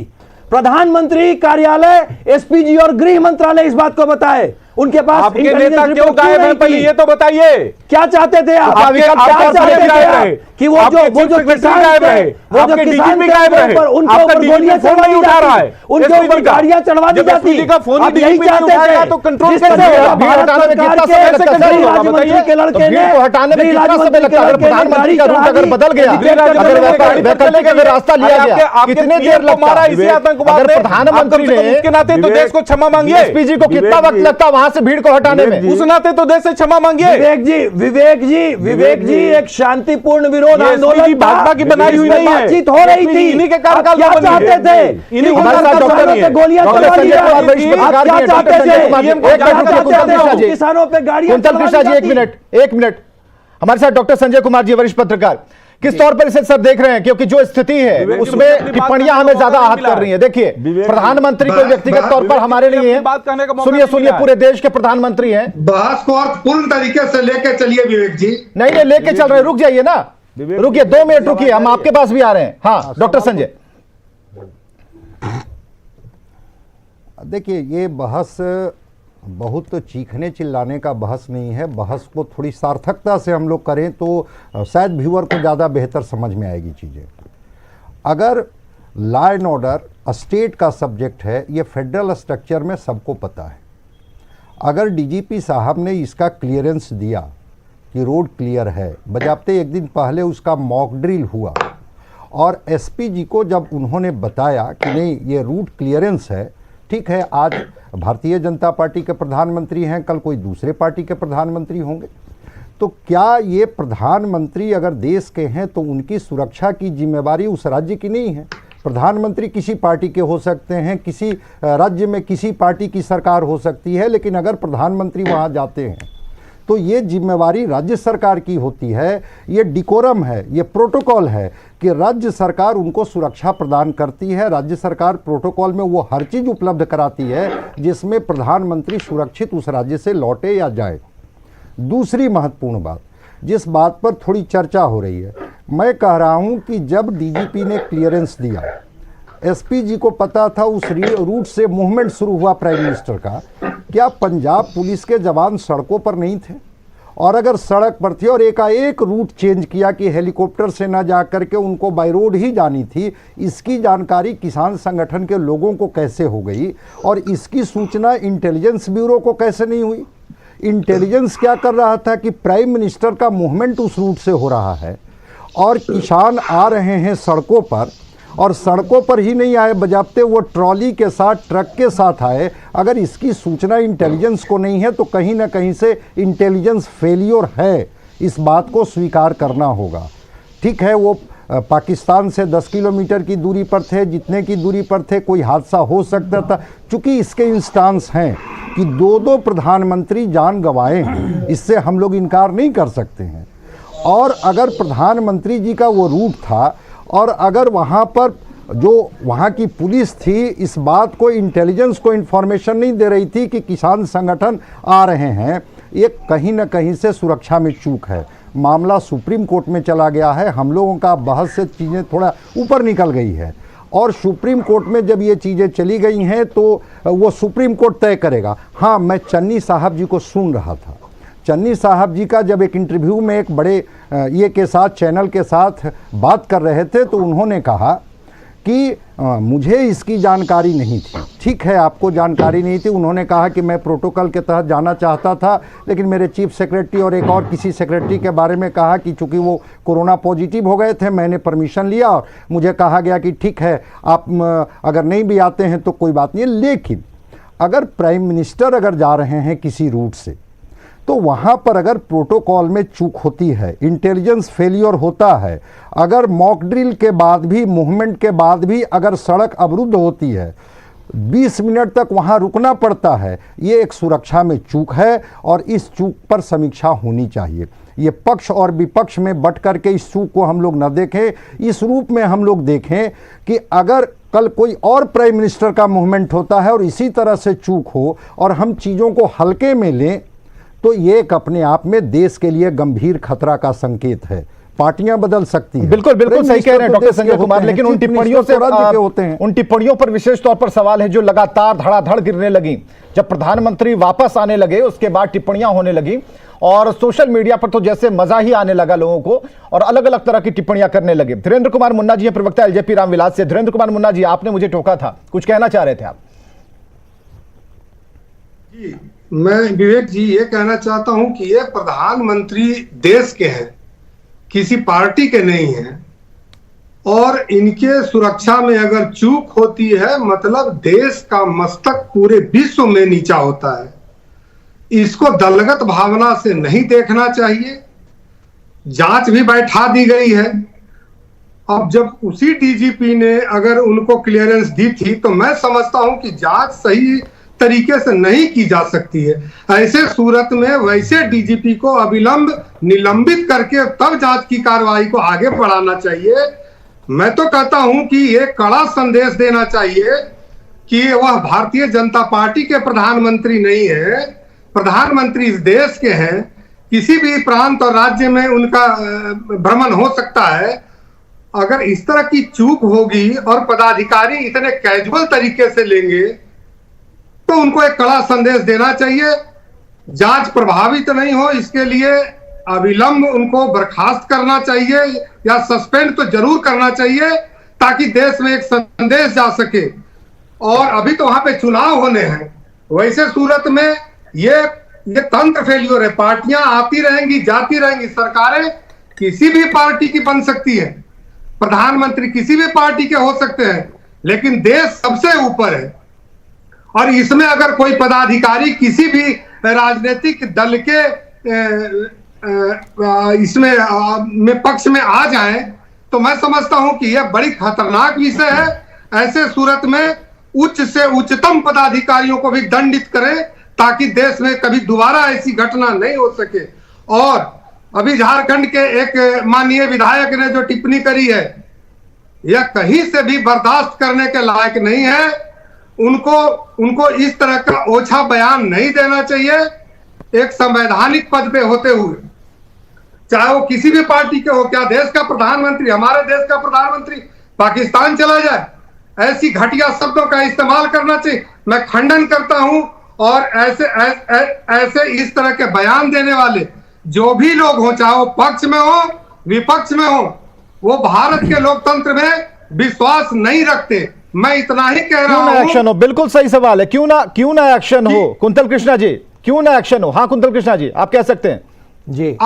प्रधानमंत्री कार्यालय एसपीजी और गृह मंत्रालय इस बात को बताए उनके पास आपके इंटेलिजेंस नेता क्यों रिपोर्ट गायब है नहीं पहले थी। ये तो बताइए। क्या चाहते थे आप? आपके- क्या आपका चाहते CM थे गायब आप? रहे, कि वो आपके जो चीफ सेक्रेटरी किसान गायब थे, रहे, वो जो आपके किसान DGP थे, गायब रहे, उनके आपका ऊपर DGP गोलियां फोन चढ़वा नहीं दी उठा रहा है, जाती, उनके SPG ऊपर का। गाड़ियां चढ़वा दी जब जाती। SPG का फोन ही आप यही DGP नहीं चाहते उठाएगा थे। तो कंट्रोल जिस कैसे तरह होगा? भारत हटाने में सरकार कितना के समय लगता है? गृह होगा, राज्य मंत्री बताइए। के लड़के भीड़ ने को हटाने में गृह कितना राज्य समय मंत्री लगता है? के अगर लड़के ने प्रधानमंत्री का गाड़ी रूट अगर चढ़ा बदल गया, दी, अगर वैकल्पिक अगर रास्ता लिया गया, कितने देर लगता? मारा इसी आतंकवाद अगर ने, प्रधानमंत्री आप कम से कम ने उसके नाते तो विवेक- देश को क्षमा मांगिए। एसपीजी को कितना विवेक वक्त जी- लगता वहां से भीड़ को हटाने में? विवेक उस नाते तो देश से क्षमा मांगिए। विवेक जी एक शांतिपूर्ण विरोध ये आंदोलन SPG भाजपा की बनाई हुई नहीं है। बातचीत हो रही SPG थी। इन्हीं के आप कार्यकाल क्या में बनी चाहते है। थे? इन्हीं हमारे साथ डॉक्टर किसानों पे गोलियां डॉक्टर चला दी संजय कुमार जाती वरिष्ठ थी। आप पत्रकार क्या भी हैं, चाहते डॉक्टर संजय कुमार थे? जी, एक मिनट रुकिए, कुंतल कृष्णा जी, किसानों पे गाड़ियां कुंतल चला कृष्णा दी जी, एक जाती। मिनट हमारे साथ डॉक्टर संजय कुमार जी, वरिष्ठ पत्रकार, किस तौर पर इसे सब देख रहे हैं? क्योंकि जो स्थिति है विवेक जी, उसमें अपनी बात टिप्पणियां करने हमें का ज्यादा मौका आहत नहीं मिला कर रही है। देखिए, विवेक जी, प्रधानमंत्री कोई व्यक्तिगत तौर पर हमारे नहीं है, बात करने का मौका सुनिए नहीं सुनिए, मिला है। पूरे देश के प्रधानमंत्री हैं। बहस को और पूर्ण तरीके से लेके चलिए विवेक जी। नहीं नहीं, लेके चल रहे हैं, रुक जाइए ना, विवेक रुकिए, जी, 2 मिनट रुकिए, हम आपके पास भी आ रहे हैं। हाँ डॉक्टर संजय, देखिए, ये बहस बहुत तो चीखने चिल्लाने का बहस नहीं है। बहस को थोड़ी सार्थकता से हम लोग करें तो शायद व्यूअर को ज़्यादा बेहतर समझ में आएगी चीज़ें। अगर लॉ एंड ऑर्डर स्टेट का सब्जेक्ट है, ये फेडरल स्ट्रक्चर में सबको पता है। अगर डीजीपी साहब ने इसका क्लियरेंस दिया कि रोड क्लियर है, बजाते एक दिन पहले उसका मॉक ड्रिल हुआ और एसपीजी को जब उन्होंने बताया कि नहीं ये रूट क्लियरेंस है, ठीक है, आज भारतीय जनता पार्टी के प्रधानमंत्री हैं, कल कोई दूसरे पार्टी के प्रधानमंत्री होंगे, तो क्या ये प्रधानमंत्री अगर देश के हैं तो उनकी सुरक्षा की जिम्मेवारी उस राज्य की नहीं है? प्रधानमंत्री किसी पार्टी के हो सकते हैं, किसी राज्य में किसी पार्टी की सरकार हो सकती है, लेकिन अगर प्रधानमंत्री वहाँ जाते हैं तो ये जिम्मेवारी राज्य सरकार की होती है। ये डिकोरम है, ये प्रोटोकॉल है कि राज्य सरकार उनको सुरक्षा प्रदान करती है। राज्य सरकार प्रोटोकॉल में वो हर चीज़ उपलब्ध कराती है जिसमें प्रधानमंत्री सुरक्षित उस राज्य से लौटे या जाए। दूसरी महत्वपूर्ण बात, जिस बात पर थोड़ी चर्चा हो रही है, मैं कह रहा हूं कि जब डीजीपी ने क्लियरेंस दिया, एसपीजी को पता था उस रूट से मूवमेंट शुरू हुआ प्राइम मिनिस्टर का, क्या पंजाब पुलिस के जवान सड़कों पर नहीं थे? और अगर सड़क पर थे और एकाएक रूट चेंज किया कि हेलीकॉप्टर से न जा करके उनको बाय रोड ही जानी थी, इसकी जानकारी किसान संगठन के लोगों को कैसे हो गई और इसकी सूचना इंटेलिजेंस ब्यूरो को कैसे नहीं हुई? इंटेलिजेंस क्या कर रहा था कि प्राइम मिनिस्टर का मूवमेंट उस रूट से हो रहा है और किसान आ रहे हैं सड़कों पर, और सड़कों पर ही नहीं आए, बजाते वो ट्रॉली के साथ, ट्रक के साथ आए। अगर इसकी सूचना इंटेलिजेंस को नहीं है तो कहीं ना कहीं से इंटेलिजेंस फेलियर है, इस बात को स्वीकार करना होगा। ठीक है, वो पाकिस्तान से 10 किलोमीटर की दूरी पर थे, जितने की दूरी पर थे कोई हादसा हो सकता था। चूँकि इसके इंस्टांस हैं कि 2 प्रधानमंत्री जान गंवाए हैं, इससे हम लोग इनकार नहीं कर सकते हैं। और अगर प्रधानमंत्री जी का वो रूट था और अगर वहाँ पर जो वहाँ की पुलिस थी इस बात को, इंटेलिजेंस को इन्फॉर्मेशन नहीं दे रही थी कि किसान संगठन आ रहे हैं, ये कहीं ना कहीं से सुरक्षा में चूक है। मामला सुप्रीम कोर्ट में चला गया है, हम लोगों का बहस से चीज़ें थोड़ा ऊपर निकल गई है और सुप्रीम कोर्ट में जब ये चीज़ें चली गई हैं तो वो सुप्रीम कोर्ट तय करेगा। हाँ, मैं चन्नी साहब जी को सुन रहा था, चन्नी साहब जी का जब एक इंटरव्यू में एक बड़े ये के साथ, चैनल के साथ बात कर रहे थे तो उन्होंने कहा कि मुझे इसकी जानकारी नहीं थी। ठीक है, आपको जानकारी नहीं थी। उन्होंने कहा कि मैं प्रोटोकॉल के तहत जाना चाहता था, लेकिन मेरे चीफ सेक्रेटरी और एक और किसी सेक्रेटरी के बारे में कहा कि चूंकि वो कोरोना पॉजिटिव हो गए थे, मैंने परमिशन लिया और मुझे कहा गया कि ठीक है, आप अगर नहीं भी आते हैं तो कोई बात नहीं है। लेकिन अगर प्राइम मिनिस्टर अगर जा रहे हैं किसी रूट से तो वहाँ पर अगर प्रोटोकॉल में चूक होती है, इंटेलिजेंस फेलियर होता है, अगर मॉक ड्रिल के बाद भी, मूवमेंट के बाद भी अगर सड़क अवरुद्ध होती है, 20 मिनट तक वहाँ रुकना पड़ता है, ये एक सुरक्षा में चूक है और इस चूक पर समीक्षा होनी चाहिए। ये पक्ष और विपक्ष में बट करके इस चूक को हम लोग न देखें, इस रूप में हम लोग देखें कि अगर कल कोई और प्राइम मिनिस्टर का मूवमेंट होता है और इसी तरह से चूक हो और हम चीज़ों को हल्के में लें, तो ये एक अपने आप में देश के लिए गंभीर खतरा का संकेत है। पार्टियां बदल सकती हैं। बिल्कुल बिल्कुल सही कह रहे हैं डॉक्टर संजय कुमार, लेकिन उन टिप्पणियों से होते हैं। उन टिप्पणियों पर विशेष तौर पर सवाल है जो लगातार धड़ाधड़ गिरने लगी। जब प्रधानमंत्री वापस आने लगे उसके बाद टिप्पणियां होने लगी और सोशल मीडिया पर तो जैसे मजा ही आने लगा लोगों को और अलग अलग तरह की टिप्पणियां करने लगे। धीरेन्द्र कुमार मुन्ना जी हैं, प्रवक्ता एलजेपी रामविलास से। धीरेन्द्र कुमार मुन्ना जी, आपने मुझे टोका था, कुछ कहना चाह रहे थे आप? जी, मैं विवेक जी ये कहना चाहता हूं कि ये प्रधानमंत्री देश के हैं, किसी पार्टी के नहीं हैं, और इनके सुरक्षा में अगर चूक होती है मतलब देश का मस्तक पूरे विश्व में नीचा होता है। इसको दलगत भावना से नहीं देखना चाहिए। जांच भी बैठा दी गई है। अब जब उसी डीजीपी ने अगर उनको क्लियरेंस दी थी तो मैं समझता हूं कि जांच सही तरीके से नहीं की जा सकती है। ऐसे सूरत में वैसे डीजीपी को अविलंब निलंबित करके तब जांच की कार्रवाई को आगे बढ़ाना चाहिए। मैं तो कहता हूं कि ये कड़ा संदेश देना चाहिए कि वह भारतीय जनता पार्टी के प्रधानमंत्री नहीं है, प्रधानमंत्री इस देश के हैं। किसी भी प्रांत और राज्य में उनका भ्रमण हो सकता है। अगर इस तरह की चूक होगी और पदाधिकारी इतने कैजुअल तरीके से लेंगे तो उनको एक कड़ा संदेश देना चाहिए। जांच प्रभावित नहीं हो इसके लिए अविलंब उनको बर्खास्त करना चाहिए या सस्पेंड तो जरूर करना चाहिए ताकि देश में एक संदेश जा सके। और अभी तो वहां पे चुनाव होने हैं, वैसे सूरत में ये तंत्र फेल्योर है। पार्टियां आती रहेंगी जाती रहेंगी, सरकारें किसी भी पार्टी की बन सकती है, प्रधानमंत्री किसी भी पार्टी के हो सकते हैं, लेकिन देश सबसे ऊपर है। और इसमें अगर कोई पदाधिकारी किसी भी राजनीतिक दल के इसमें पक्ष में आ जाए तो मैं समझता हूं कि यह बड़ी खतरनाक विषय है। ऐसे सूरत में उच्च से उच्चतम पदाधिकारियों को भी दंडित करें ताकि देश में कभी दोबारा ऐसी घटना नहीं हो सके। और अभी झारखंड के एक माननीय विधायक ने जो टिप्पणी करी है यह कहीं से भी बर्दाश्त करने के लायक नहीं है। उनको इस तरह का ओछा बयान नहीं देना चाहिए। एक संवैधानिक पद पे होते हुए, चाहे वो किसी भी पार्टी के हो, क्या देश का प्रधानमंत्री, हमारे देश का प्रधानमंत्री पाकिस्तान चला जाए, ऐसी घटिया शब्दों का इस्तेमाल करना चाहिए। मैं खंडन करता हूं। और ऐसे इस तरह के बयान देने वाले जो भी लोग हो, चाहे वो पक्ष में हो विपक्ष में हो, वो भारत के लोकतंत्र में विश्वास नहीं रखते। मैं इतना ही कह रहा हूं। एक्शन हो, बिल्कुल सही सवाल है। क्यों ना एक्शन हो? कुंतल कृष्णा जी, क्यों ना एक्शन हो? हाँ कुंतल कृष्णा जी, आप कह सकते हैं। जी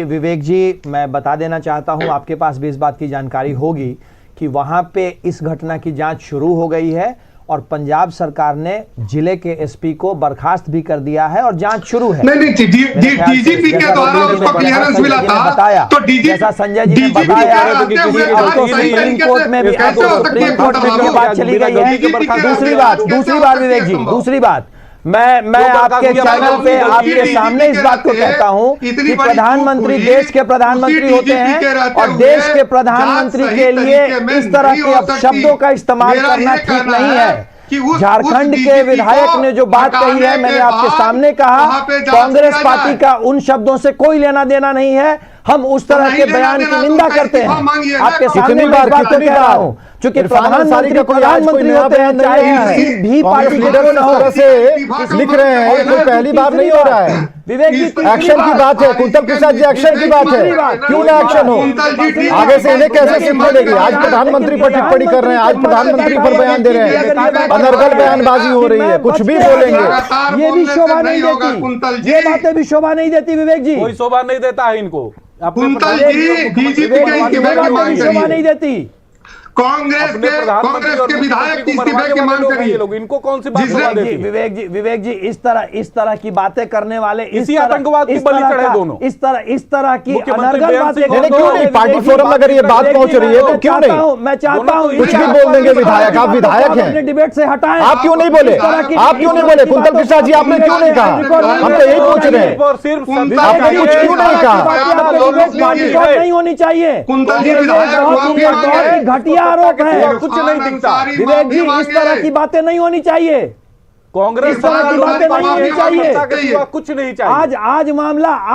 विवेक जी, मैं बता देना चाहता हूं, आपके पास भी इस बात की जानकारी होगी कि वहां पे इस घटना की जांच शुरू हो गई है और पंजाब सरकार ने जिले के एसपी को बर्खास्त भी कर दिया है और जांच शुरू है। नहीं, डीजीपी के द्वारा उसको क्लियरेंस मिला था तो जैसा संजय जी ने बताया तो सुप्रीम कोर्ट में भी बात चली गई है। दूसरी बात विवेक जी, दूसरी बात मैं आपके चैनल पे आपके सामने इस बात को कहता हूं कि प्रधानमंत्री देश के प्रधानमंत्री होते हैं और देश के प्रधानमंत्री के लिए इस तरह के अपशब्दों का इस्तेमाल करना ठीक नहीं है। झारखंड के विधायक ने जो बात कही है, मैंने आपके सामने कहा, कांग्रेस पार्टी का उन शब्दों से कोई लेना देना नहीं है। हम उस तरह के बयान की निंदा करते हैं। आपके सामने बात को कह रहा हूं, क्योंकि प्रधानमंत्री होते हैं, चाहे किसी भी पार्टी लीडर से लिख रहे हैं, कोई पहली बार नहीं हो रहा है। विवेक जी, एक्शन की बात है, कुंतल प्रसाद जी, एक्शन की बात है। क्यों ना एक्शन हो? आगे से इन्हें कैसे सीख मिलेगी? आज प्रधानमंत्री पर टिप्पणी कर रहे हैं, आज प्रधानमंत्री पर बयान दे रहे हैं, अनर्गल बयानबाजी हो रही है, कुछ भी बोलेंगे। ये भी शोभा नहीं देती, ये बातें भी शोभा नहीं देती विवेक जी। कोई शोभा नहीं देता है इनको। कुंतल जी, डीजीपी शोभा नहीं देती। कांग्रेस अपने प्रधानमंत्री और के विधायक की मुख्यमंत्री को इस्तीफे की मरवाने मांग वाले लोग हैं करिए। ये लोग, इनको कौन सी बात जिसने- सुना देती है? विवेक जी इस तरह की बातें करने वाले इसी आतंकवाद की बलि चढ़े दोनों। इस तरह की मुख्यमंत्री अनर्गल बेअंत बातें सिंह नहीं, करने क्यों वाले नहीं? पार्टी विवेक जी, फोरम में अगर ये बात विवेक पहुंच जी, रही है तो मैं क्यों चाहता नहीं? हूं- मैं चाहता हूं कुछ भी बोल देंगे विधायक, आप विधायक हैं। अपने डिबेट से हटाएं। आप क्यों नहीं बोले? आप क्यों नहीं बोले? कुंतल कृष्णा जी आपने क्यों नहीं कहा? हम तो यही पूछ रहे हैं। और सिर्फ आपने कुछ क्यों नहीं कहा? नहीं होनी चाहिए। कुंतल जी ये विधायक बहुत ही घटिया आरोप है। कुछ नहीं दिखता। विवेक जी इस तरह की बातें नहीं होनी चाहिए। कांग्रेस इस तरह की बातें नहीं होनी चाहिए। के सिवा कुछ नहीं चाहिए।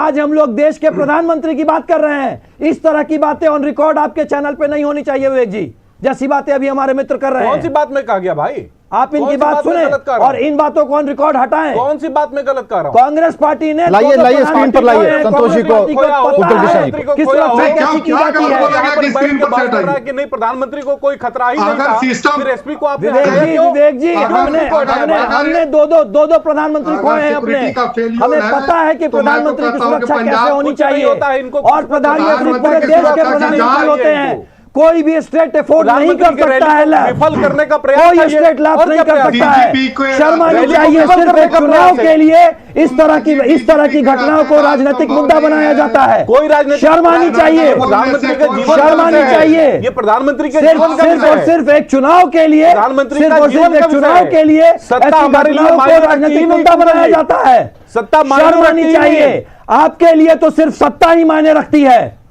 आज हम लोग देश के प्रधानमंत्री की बात कर रहे हैं। इस तरह की बातें ऑन रिकॉर्ड आपके चैनल पे नहीं होनी चाहिए विवेक जी, जैसी बातें अभी हमारे मित्र कर रहे कौन सी हैं। बात में कहा गया भाई? आप कौन इनकी सी बात में सुने गलत कर रहा और हूं? इन बातों को ऑन रिकॉर्ड हटाएं। कौन सी बात में गलत कर रहा हूं? कांग्रेस पार्टी ने लाइए, दो लाइए, स्क्रीन पर लाइए, कांग्रेस संतोष जी को, पार्टी खोया हो, पता कुंतल कृष्णा है जी को। कि सुरक्षा क्या- कैसी की क्या जाती गलत है। बोला गया यहाँ पर कि बैठ स्क्रीन के पर बात से कर रहा है हटाइए। कि नहीं प्रधानमंत्री को कोई खतरा ही नहीं अगर था, सिस्टम- फिर एसपी को आपने विवेक हटाया जी क्यों? हमने दो प्रधानमंत्री खोए हैं अपने। सिक्योरिटी का failure हमें है, पता है कि तो मैं तो प्रधानमंत्री की कहता हूं कि सुरक्षा कैसे पंजाब होनी कुछ नहीं चाहिए होता है, इनको और प्रधानमंत्री प्रधानमंत्री पूरे की देश के सुरक्षा की प्रधानमंत्री जांच होते हैं। इनको। कोई भी स्टेट एफोर्ड नहीं कर प्रधानमंत्री की सकता है रैली को विफल करने का प्रयास कोई है ये। स्टेट लाभ और नहीं क्या कर प्रयास? सकता है। DGP को शर्म आनी रैली को चाहिए विफल सिर्फ करने एक का चुनाव प्रयास है। के लिए इस तरह की घटनाओं को राजनीतिक मुद्दा बनाया जाता है। कोई राजनीतिक शर्म आनी चाहिए। प्रधानमंत्री के जीवन शर्म का आनी विषय है। चाहिए। ये प्रधानमंत्री के सिर्फ जीवन का सिर्फ विषय और है। सिर्फ एक चुनाव के लिए प्रधानमंत्री सिर्फ का और जीवन सिर्फ का एक विषय चुनाव है। के लिए सत्ता ऐसी हमारे लिए घटनाओं को मायने रखती राजनीतिक ही नहीं मुद्दा बनाया नहीं। जाता है। सत्ता मायने शर्म आनी रखती ही चाहिए। नहीं। आपके लिए तो सिर्फ सत्ता ही मायने रखती है।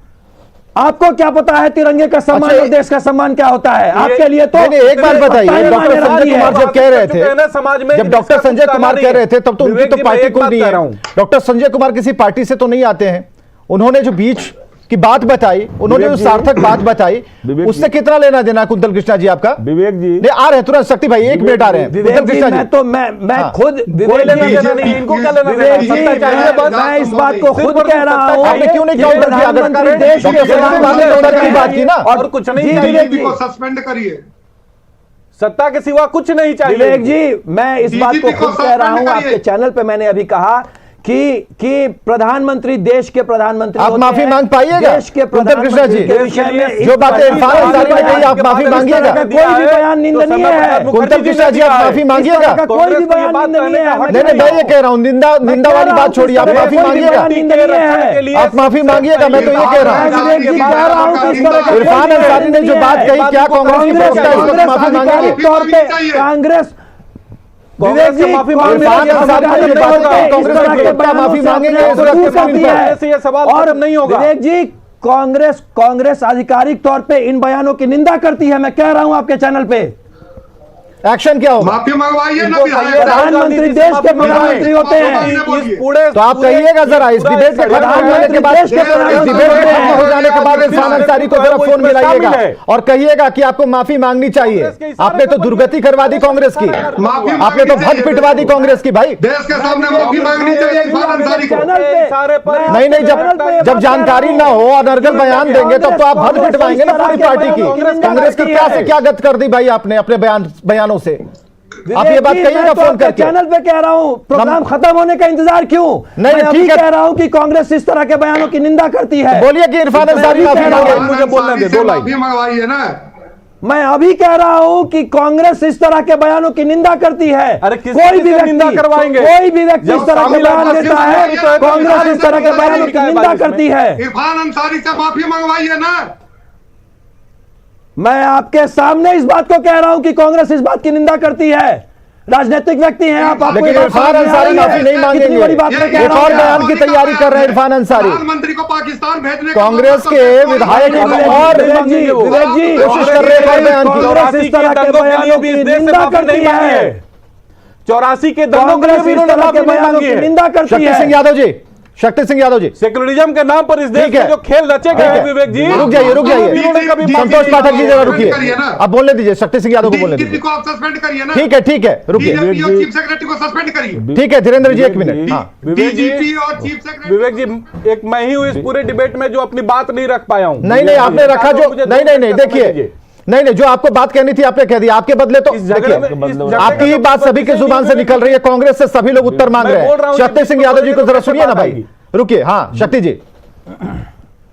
आपको क्या पता है तिरंगे का सम्मान अच्छा, और देश का सम्मान क्या होता है? आपके लिए तो नहीं, एक बात बताइए, सत्ता ही डॉक्टर मायने संजय रखती है। कुमार जब कह रहे थे, समाज में जब डॉक्टर संजय कुमार कह रहे थे तब तो उनकी विवेक तो जी, मैं पार्टी एक को बात नहीं कह है। रहा हूं। डॉक्टर संजय कुमार किसी पार्टी से तो नहीं आते हैं। उन्होंने जो बीच की बात बताई, उन्होंने जो विवेक जी, सार्थक बात बताई, विवेक उससे जी, कितना लेना देना कुंतल कृष्णा जी आपका? विवेक जी नहीं, आ रहे हैं तुरंत, शक्ति भाई 1 मिनट आ रहे हैं। विवेक कुंतल जी कृष्णा मैं जी तो मैं हाँ। खुद विवेक लेना जी देना नहीं, इनको क्या लेना विवेक देना? जी सत्ता चाहिए बस। मैं इस बात को सिर्फ खुद और कह सिर्फ रहा सत्ता हूं। आपने क्यों नहीं कि काउंटर किया? अगर प्रधानमंत्री देश के डॉक्टर संजय कुमार ने काउंटर की बात की ना, और कुछ नहीं जी, चाहिए। विवेक डीजीपी जी। को सस्पेंड करिए। सत्ता के सिवा कुछ नहीं चाहिए। विवेक जी मैं इस बात को DGP को खुद कह रहा हूं। सस्पेंड आपके करिए। चैनल पे मैंने अभी कहा कि प्रधानमंत्री देश के प्रधानमंत्री आप होते माफी हैं। मांग पाइएगा? देश के कुंतल कृष्णा जी, प्रधानमंत्री के विषय में इस जो बातें तरह इरफान की अंसारी ने कही, आप माफी मांगिएगा? कोई भी बयान निंदनीय है। कुंतल कृष्णा जी, आप माफी मांगिएगा? कोई भी बयान निंदनीय है। नहीं नहीं, मैं ये कह रहा हूँ, निंदा वाली बात छोड़िए, आप माफी मांगिएगा? आप माफी मांगिएगा? मैं तो ये कह रहा हूँ, इरफान अंसारी ने जो बात कही, क्या कांग्रेस की प्रवक्ता इस वक्त माफी मांगेंगे? तौर पे कांग्रेस विवेक जी माफी इरफान अंसारी ने जो बात कही, कांग्रेस की प्रवक्ता माफी मांगेंगे इस वक्त स्क्रीन पर? ऐसे ये सवाल और खत्म नहीं होगा। विवेक जी कांग्रेस आधिकारिक तौर पे इन बयानों की निंदा करती है। मैं कह रहा हूं आपके चैनल पे एक्शन क्या होगा? माफी मंगवाइए ना विधायक। प्रधानमंत्री देश के प्रधानमंत्री होते हैं। इस पूरे तो आप कहिएगा जरा, इस डिबेट के खत्म हो जाने के बाद, इस डिबेट के खत्म हो जाने के बाद इरफान अंसारी को जरा फोन मिलाइएगा और कहिएगा कि आपको माफी मांगनी चाहिए। आपने तो दुर्गति करवा दी कांग्रेस की, आपने तो भद पिटवा दी कांग्रेस की भाई। देश के सामने माफी मांगनी चाहिए इरफान अंसारी को। नहीं, जब जानकारी ना हो और अनर्गल बयान देंगे तब तो आप भद पिटवाएंगे ना पूरी पार्टी की। कांग्रेस की क्या से क्या गत कर दी भाई आपने अपने बयानों से? आप ये बात कहिएगा फोन करके। चैनल पे कह रहा हूं, प्रोग्राम खत्म होने का इंतजार क्यों? नहीं, मैं अभी ठीक है। कह रहा हूं कि कांग्रेस इस तरह के बयानों की निंदा करती है। बोलिए कि इरफान अंसारी माफी मांगे। मुझे बोलने दे, 2 लाइन। माफी मंगवाइए ना। मैं अभी कह रहा हूं कि कांग्रेस इस तरह के बयानों की निंदा करती है। अरे किस कोई चीज भी से व्यक्ति निंदा करवाएंगे? कोई भी व्यक्ति जब इस तरह के शामिल बयान है, देता है, कांग्रेस इस तरह के बयानों की निंदा करती है। इरफान अंसारी से माफी मंगवाइए ना। मैं आपके सामने इस बात को कह रहा हूं कि कांग्रेस इस बात की निंदा करती है। राजनीतिक व्यक्ति हैं आप, आपको लेकिन ये बात इरफान समझ में अंसारी आ रही है? माफी नहीं मांगेंगे। कितनी बड़ी बात मैं कह एक रहा और हूं। बयान की तैयारी कर रहे हैं इरफान अंसारी। प्रधानमंत्री को पाकिस्तान भेजने का कांग्रेस के विधायक और विवेक जी कोशिश कर रहे हैं और बयान की। कांग्रेस इस तरह के बयानों की निंदा करती है। 84 के दंगों के लिए कांग्रेस भी इस इन्होंने तरह के माफी नहीं बयानों मांगी की है। निंदा करती शक्ति सिंह है। यादव जी, शक्ति सिंह यादव जी, सेक्युलरिज्म के नाम पर इस देश ठीक है। में जो खेल रचे गए हैं विवेक जी, रुक जाइए इन्होंने कभी माफी संतोष नहीं पाठक जी मांगी जरा है। रुकिए, करिए ना। अब बोलने दीजिए, शक्ति सिंह यादव को बोलने डीजीपी दीजिए। को आप सस्पेंड करिए ना। ठीक है रुकिए, डीजीपी और चीफ सेक्रेटरी को सस्पेंड करिए। ठीक है धीरेन्द्र जी 1 मिनट। हाँ विवेक जी, डीजीपी और चीफ सेक्रेटरी। विवेक जी, एक मैं ही हूं इस पूरे डिबेट में जो अपनी बात नहीं रख पाया हूं। नहीं आपने रखा जो, मुझे नहीं देखिए, नहीं जो आपको बात कहनी थी आपने कह दी। आपके बदले तो इस झगड़े में- देखिए, इस झगड़े आपकी ही का बात तो सभी के किसी जुबान भी से निकल रही है, कांग्रेस से सभी लोग उत्तर मांग मैं रहे बोल रहा हैं। हूं शक्ति कि सिंह यादव जी को जरा कैसे सुनिए ना बात भाई, आएगी? रुकिए। हाँ शक्ति जी,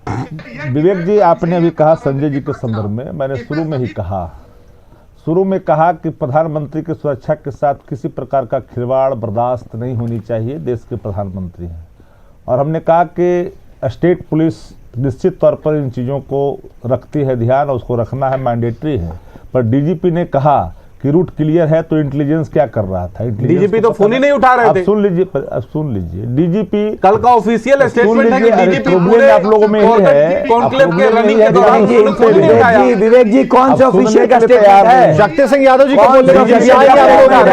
विवेक जी, आपने अभी कहा संजय जी के संदर्भ में, मैंने शुरू में कहा कि प्रधानमंत्री की सुरक्षा के साथ किसी प्रकार का खिलवाड़ बर्दाश्त नहीं होनी चाहिए, देश के प्रधानमंत्री हैं। और हमने कहा कि स्टेट पुलिस निश्चित तौर पर इन चीज़ों को रखती है ध्यान, और उसको रखना है, मैंडेटरी है। पर डीजीपी ने कहा कि रूट क्लियर है, तो इंटेलिजेंस क्या कर रहा था? डीजीपी तो फोन ही नहीं उठा रहे थे। अब सुन लीजिए, डीजीपी कल का ऑफिशियल स्टेटमेंट है कि डीजीपी पूरे आप लोगों में ही है, कॉन्क्लेव के रनिंग के दौरान विवेक जी कौन से ऑफिशियल का स्टेटमेंट है? शक्ति सिंह यादव जी को बोलने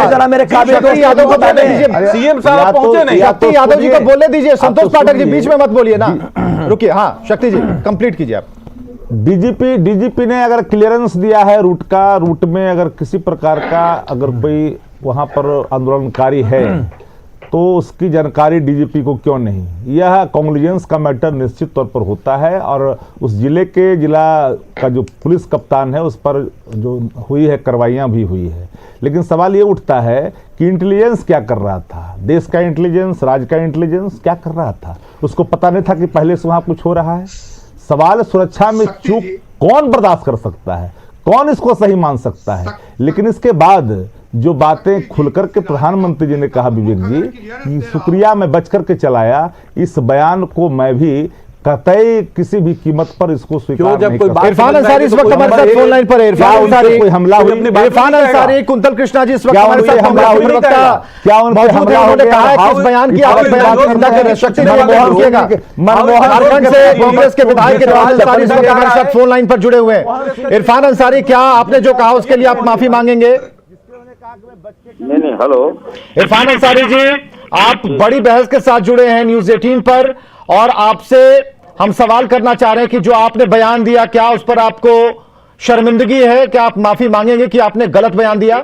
जरा मेरे काबिल यादव को बोलने दीजिए, सीएम साहब पहुंचे नहीं। शक्ति यादव जी को बोलने दीजिए, संतोष पाठक जी बीच में मत बोलिए ना, रुकिए। हाँ शक्ति जी कंप्लीट कीजिए आप। डीजीपी ने अगर क्लियरेंस दिया है रूट का, रूट में अगर किसी प्रकार का अगर कोई वहां पर आंदोलनकारी है तो उसकी जानकारी डीजीपी को क्यों नहीं? यह कॉन्ग्लिजेंस का मैटर निश्चित तौर पर होता है, और उस जिले का जो पुलिस कप्तान है उस पर जो हुई है कार्रवाइयां भी हुई है। लेकिन सवाल ये उठता है कि इंटेलिजेंस क्या कर रहा था? देश का इंटेलिजेंस, राज्य का इंटेलिजेंस क्या कर रहा था? उसको पता नहीं था कि पहले से वहां कुछ हो रहा है? सवाल सुरक्षा में चूक कौन बर्दाश्त कर सकता है, कौन इसको सही मान सकता है? लेकिन इसके बाद जो बातें खुलकर के प्रधानमंत्री जी ने कहा, विवेक जी, कि शुक्रिया मैं बच करके चलाया, इस बयान को मैं भी कतई किसी भी कीमत पर इसको स्वीकार नहीं करता। इरफान अंसारी इस वक्त हमारे साथ फोन लाइन पर है। इरफान अंसारी, कोई हमला हुई? इरफान अंसारी, कुंतल कृष्णा जी इस वक्त हमारे साथ हमला हुई? क्या मौजूद है? उन्होंने कहा है कि इस बयान की आप बयान की निंदा कर रहे हैं। शक्ति जी झारखंड से कांग्रेस के विधायक इरफान अंसारी इस वक्त हमारे साथ फोन लाइन पर जुड़े हुए हैं। इरफान अंसारी, क्या आपने जो कहा उसके लिए आप माफी मांगेंगे? नहीं, हेलो इरफान अंसारी जी, आप बड़ी बहस के साथ जुड़े हैं न्यूज 18 पर, और आपसे हम सवाल करना चाह रहे हैं कि जो आपने बयान दिया, क्या उस पर आपको शर्मिंदगी है? क्या आप माफी मांगेंगे कि आपने गलत बयान दिया?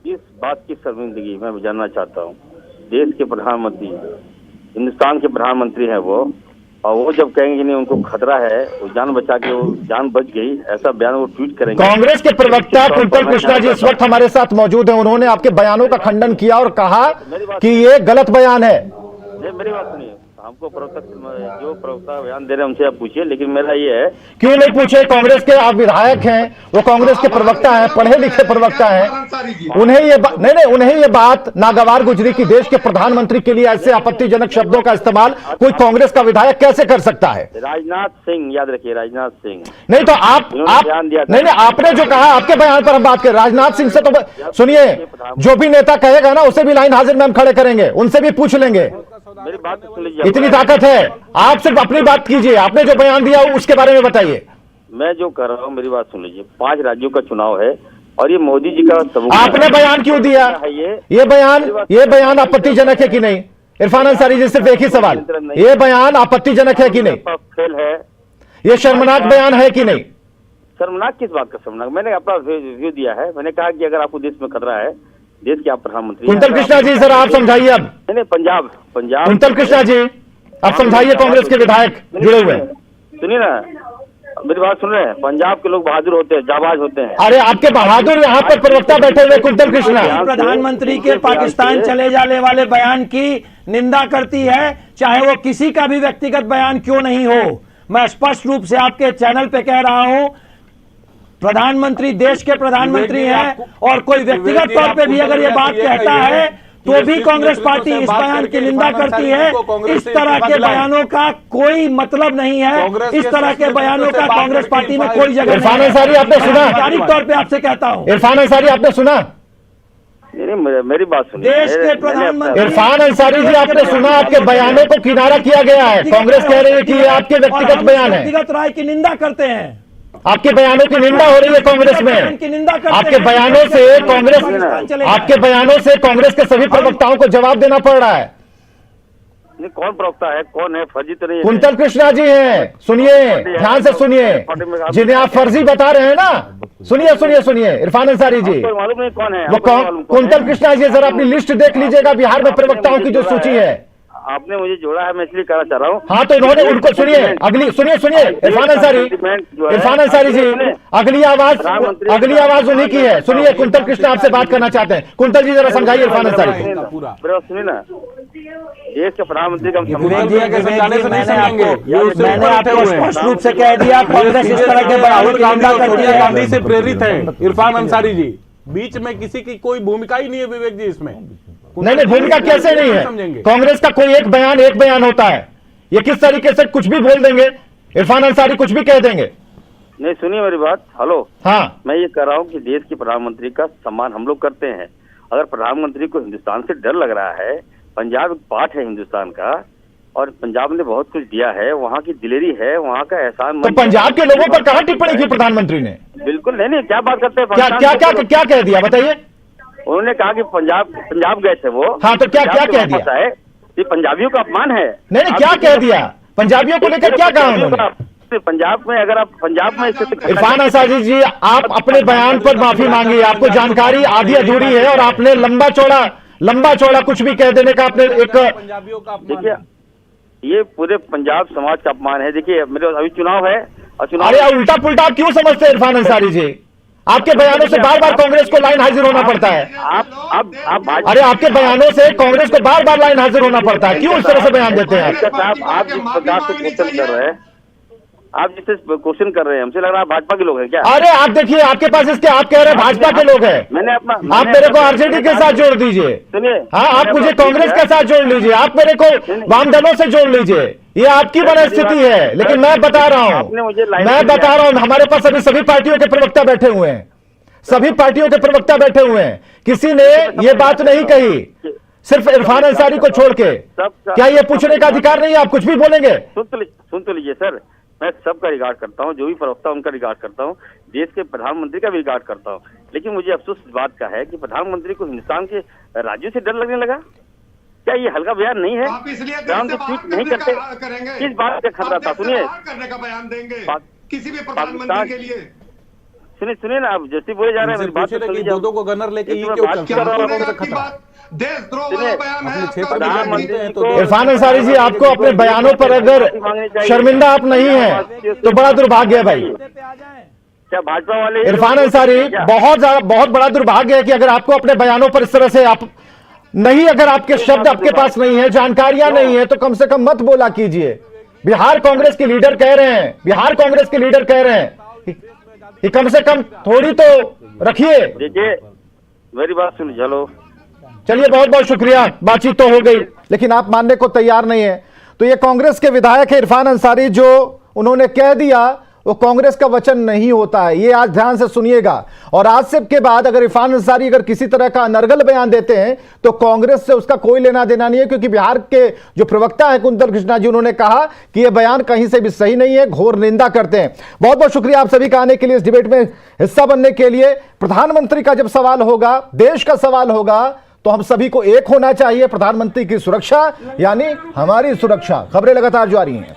इस बात की शर्मिंदगी मैं जानना चाहता हूँ। देश के प्रधानमंत्री, हिंदुस्तान के प्रधानमंत्री हैं वो, और वो जब कहेंगे कि नहीं उनको खतरा है, वो जान बचा के वो जान बच गई, ऐसा बयान वो ट्वीट करेंगे। कांग्रेस के प्रवक्ता कुंतल कृष्णा जी इस वक्त हमारे साथ मौजूद हैं। उन्होंने आपके बयानों का खंडन किया और कहा कि ये गलत बयान है। मेरी बात सुनिए, हमको जो प्रवक्ता बयान दे रहे हैं उनसे आप पूछिए, लेकिन मेरा ये है, क्यों नहीं पूछे? कांग्रेस के आप विधायक हैं, वो कांग्रेस के प्रवक्ता हैं, पढ़े लिखे प्रवक्ता हैं, उन्हें ये बात नागवार गुजरी कि देश के प्रधानमंत्री के लिए ऐसे आपत्तिजनक शब्दों का इस्तेमाल कोई कांग्रेस का विधायक कैसे कर सकता है? राजनाथ सिंह, याद रखिए राजनाथ सिंह। नहीं तो आप नहीं, आपने जो कहा, आपके बयान पर हम बात करें। राजनाथ सिंह से तो सुनिए, जो भी नेता कहेगा ना उसे भी लाइन हाजिर में हम खड़े करेंगे, उनसे भी पूछ लेंगे। मेरी बात तो सुन लीजिए, इतनी ताकत है, आप सिर्फ अपनी बात कीजिए। आपने जो बयान दिया उसके बारे में बताइए। मैं जो कर रहा हूँ, मेरी बात सुन लीजिए। 5 राज्यों का चुनाव है और ये मोदी जी का सबूत। आपने बयान क्यों दिया? ये बयान आपत्तिजनक है कि नहीं? इरफान अंसारी जी, सिर्फ एक ही सवाल, ये बयान आपत्तिजनक है कि नहीं? फेल है, ये शर्मनाक बयान है कि नहीं? शर्मनाक किस बात का शर्मनाक? मैंने अपना रिव्यू दिया है। मैंने कहा कि अगर आपको देश में खतरा है, देश के आप प्रधानमंत्री। कुंतल कृष्णा जी सर, आप समझाइए अब। नहीं, पंजाब कुंतल कृष्णा जी, आप समझाइए, कांग्रेस के विधायक जुड़े हुए हैं। सुनिए ना, मेरी बात सुन रहे हैं। पंजाब के लोग बहादुर होते हैं, जाबाज होते हैं। अरे आपके बहादुर यहाँ पर प्रवक्ता बैठे हुए कुंतल कृष्णा। प्रधानमंत्री के पाकिस्तान चले जाने वाले बयान की निंदा करती है, चाहे वो किसी का भी व्यक्तिगत बयान क्यों नहीं हो। मैं स्पष्ट रूप से आपके चैनल पे कह रहा हूं, प्रधानमंत्री देश के प्रधानमंत्री हैं, और कोई व्यक्तिगत तौर पे भी अगर ये बात कहता है तो भी कांग्रेस पार्टी इस बयान की निंदा करती है। इस तरह के बयानों का कोई मतलब नहीं है, इस तरह के बयानों का कांग्रेस पार्टी में कोई जगह नहीं है। इरफान अंसारी, आपने सुना? आधिकारिक तौर पे आपसे कहता हूं। इरफान अंसारी, आपने सुना? मेरी बात सुनिए। देश के प्रधानमंत्री इरफान अंसारी जी, आपने सुना? आपके बयानों को किनारा किया गया है। कांग्रेस कह रही है कि ये आपके व्यक्तिगत बयान है। व्यक्तिगत राय की निंदा करते हैं। आपके बयानों की निंदा हो रही है कांग्रेस में। आपके बयानों से कांग्रेस के सभी प्रवक्ताओं को जवाब देना पड़ रहा है। कौन प्रवक्ता है, कौन है? फर्जी तो नहीं है। कुंतल कृष्णा जी हैं, सुनिए, ध्यान से सुनिए, जिन्हें आप फर्जी बता रहे हैं ना, सुनिए इरफान अंसारी जी, मालूम नहीं कौन है वो कुंतल कृष्णा जी, जरा अपनी लिस्ट देख लीजिएगा, बिहार में प्रवक्ताओं की जो सूची है। आपने मुझे जोड़ा है, मैं इसलिए कहना चाह रहा हूँ। हाँ तो इन्होंने उनको सुनिए, अगली सुनिए इरफान अंसारी जी, अगली आवाज उन्हीं की है। सुनिए, कुंतल कृष्ण आपसे बात करना चाहते हैं। कुंतल जी जरा समझाइए इरफान अंसारी को। सुनिए ना, देश के प्रधानमंत्री का मैंने आपको स्पष्ट रूप से कह दिया, कांग्रेस इस तरह के बढ़ावे की निंदा करती है। गांधी से प्रेरित है इरफान अंसारी जी, बीच में किसी की कोई भूमिका ही नहीं है विवेक जी इसमें। नहीं, भूमिका कैसे नहीं है? कांग्रेस का कोई एक बयान होता है, ये किस तरीके से कुछ भी बोल देंगे, इरफान अंसारी कुछ भी कह देंगे। नहीं, सुनिए मेरी बात। हेलो, हाँ, मैं ये कह रहा हूँ कि देश के प्रधानमंत्री का सम्मान हम लोग करते हैं। अगर प्रधानमंत्री को हिंदुस्तान से डर लग रहा है, पंजाब एक पार्ट है हिंदुस्तान का, और पंजाब ने बहुत कुछ दिया है, वहाँ की दिलेरी है, वहाँ का एहसान। तो पंजाब के लोगों पर कहाँ टिप्पणी की प्रधानमंत्री ने? बिल्कुल नहीं, क्या बात करते हैं? क्या कह दिया बताइए? उन्होंने कहा कि पंजाब गए थे वो। हाँ, तो क्या कह दिया? ये पंजाबियों का अपमान है। नहीं, क्या कह दिया? पंजाबियों को लेकर क्या कहा उन्होंने? पंजाब में अगर आप पंजाब में इरफान अंसारी जी, आप अपने बयान पर माफी मांगिए। आपको जानकारी आधी अधूरी है और आपने लंबा चौड़ा कुछ भी कह देने का आपने एक, देखिए ये पूरे पंजाब समाज का अपमान है। देखिए मेरे अभी चुनाव है और चुनाव, अरे उल्टा पुल्टा क्यों समझते हैं इरफान अंसारी जी? आपके बयानों से बार बार कांग्रेस को लाइन हाजिर होना पड़ता है। अरे आपके बयानों से कांग्रेस को बार बार लाइन हाजिर होना पड़ता है, क्यों इस तरह से बयान देते हैं आप जिस प्रकार से क्वेश्चन कर रहे हैं, आप जिससे क्वेश्चन कर रहे हैं, हमसे लग रहा है भाजपा के लोग हैं क्या? अरे आप देखिए, आपके पास इसके आप कह रहे हैं भाजपा के लोग हैं। आप मेरे को आरजेडी के साथ जोड़ दीजिए। सुनिए, हाँ, आप मुझे कांग्रेस के साथ जोड़ लीजिए, आप मेरे को वाम दलों से जोड़ लीजिए, ये आपकी मनस्थिति है। लेकिन मैं बता रहा हूँ, हमारे पास अभी सभी पार्टियों के प्रवक्ता बैठे हुए हैं, किसी ने ये बात नहीं कही, सिर्फ इरफान अंसारी को छोड़ के। क्या ये पूछने का अधिकार नहीं है? आप कुछ भी बोलेंगे? सुन तो लीजिए सर, मैं सबका रिगार्ड करता हूँ, जो भी प्रवक्ता उनका रिगार्ड करता हूँ, देश के प्रधानमंत्री का भी रिगार्ड करता हूँ। लेकिन मुझे अफसोस इस बात का है कि प्रधानमंत्री को हिंदुस्तान के राज्यों से डर लगने लगा। क्या ये हल्का बयान नहीं है? ग्राउंड पे ट्वीट नहीं करते, किस बात का खतरा था? सुनिए, करने का बयान देंगे किसी भी प्रधानमंत्री के लिए। सुनिए ना, आप जैसे बोले जा रहे हैं, बात दो को गनर लेके ये क्यों खतरा? इरफान अंसारी जी, आपको अपने बयानों पर अगर शर्मिंदा आप नहीं हैं तो बड़ा दुर्भाग्य है भाई। क्या भाजपा वाले? इरफान अंसारी, बहुत बड़ा दुर्भाग्य है कि अगर आपको अपने बयानों पर इस तरह से आप नहीं, अगर आपके शब्द आपके पास नहीं है, जानकारियां नहीं है, तो कम से कम मत बोला कीजिए। बिहार कांग्रेस के लीडर कह रहे हैं कि कम से कम थोड़ी तो रखिए। देखिए मेरी बात सुनिए। चलो चलिए, बहुत बहुत शुक्रिया, बातचीत तो हो गई, लेकिन आप मानने को तैयार नहीं है। तो ये कांग्रेस के विधायक है इरफान अंसारी, जो उन्होंने कह दिया वो कांग्रेस का वचन नहीं होता है। ये आज ध्यान से सुनिएगा। और आज से के बाद अगर इरफान अंसारी अगर किसी तरह का अनर्गल बयान देते हैं तो कांग्रेस से उसका कोई लेना देना नहीं है, क्योंकि बिहार के जो प्रवक्ता है कुंतल कृष्णा जी, उन्होंने कहा कि यह बयान कहीं से भी सही नहीं है, घोर निंदा करते हैं। बहुत बहुत शुक्रिया आप सभी का आने के लिए, इस डिबेट में हिस्सा बनने के लिए। प्रधानमंत्री का जब सवाल होगा, देश का सवाल होगा, तो हम सभी को एक होना चाहिए। प्रधानमंत्री की सुरक्षा यानी हमारी सुरक्षा। खबरें लगातार जारी हैं।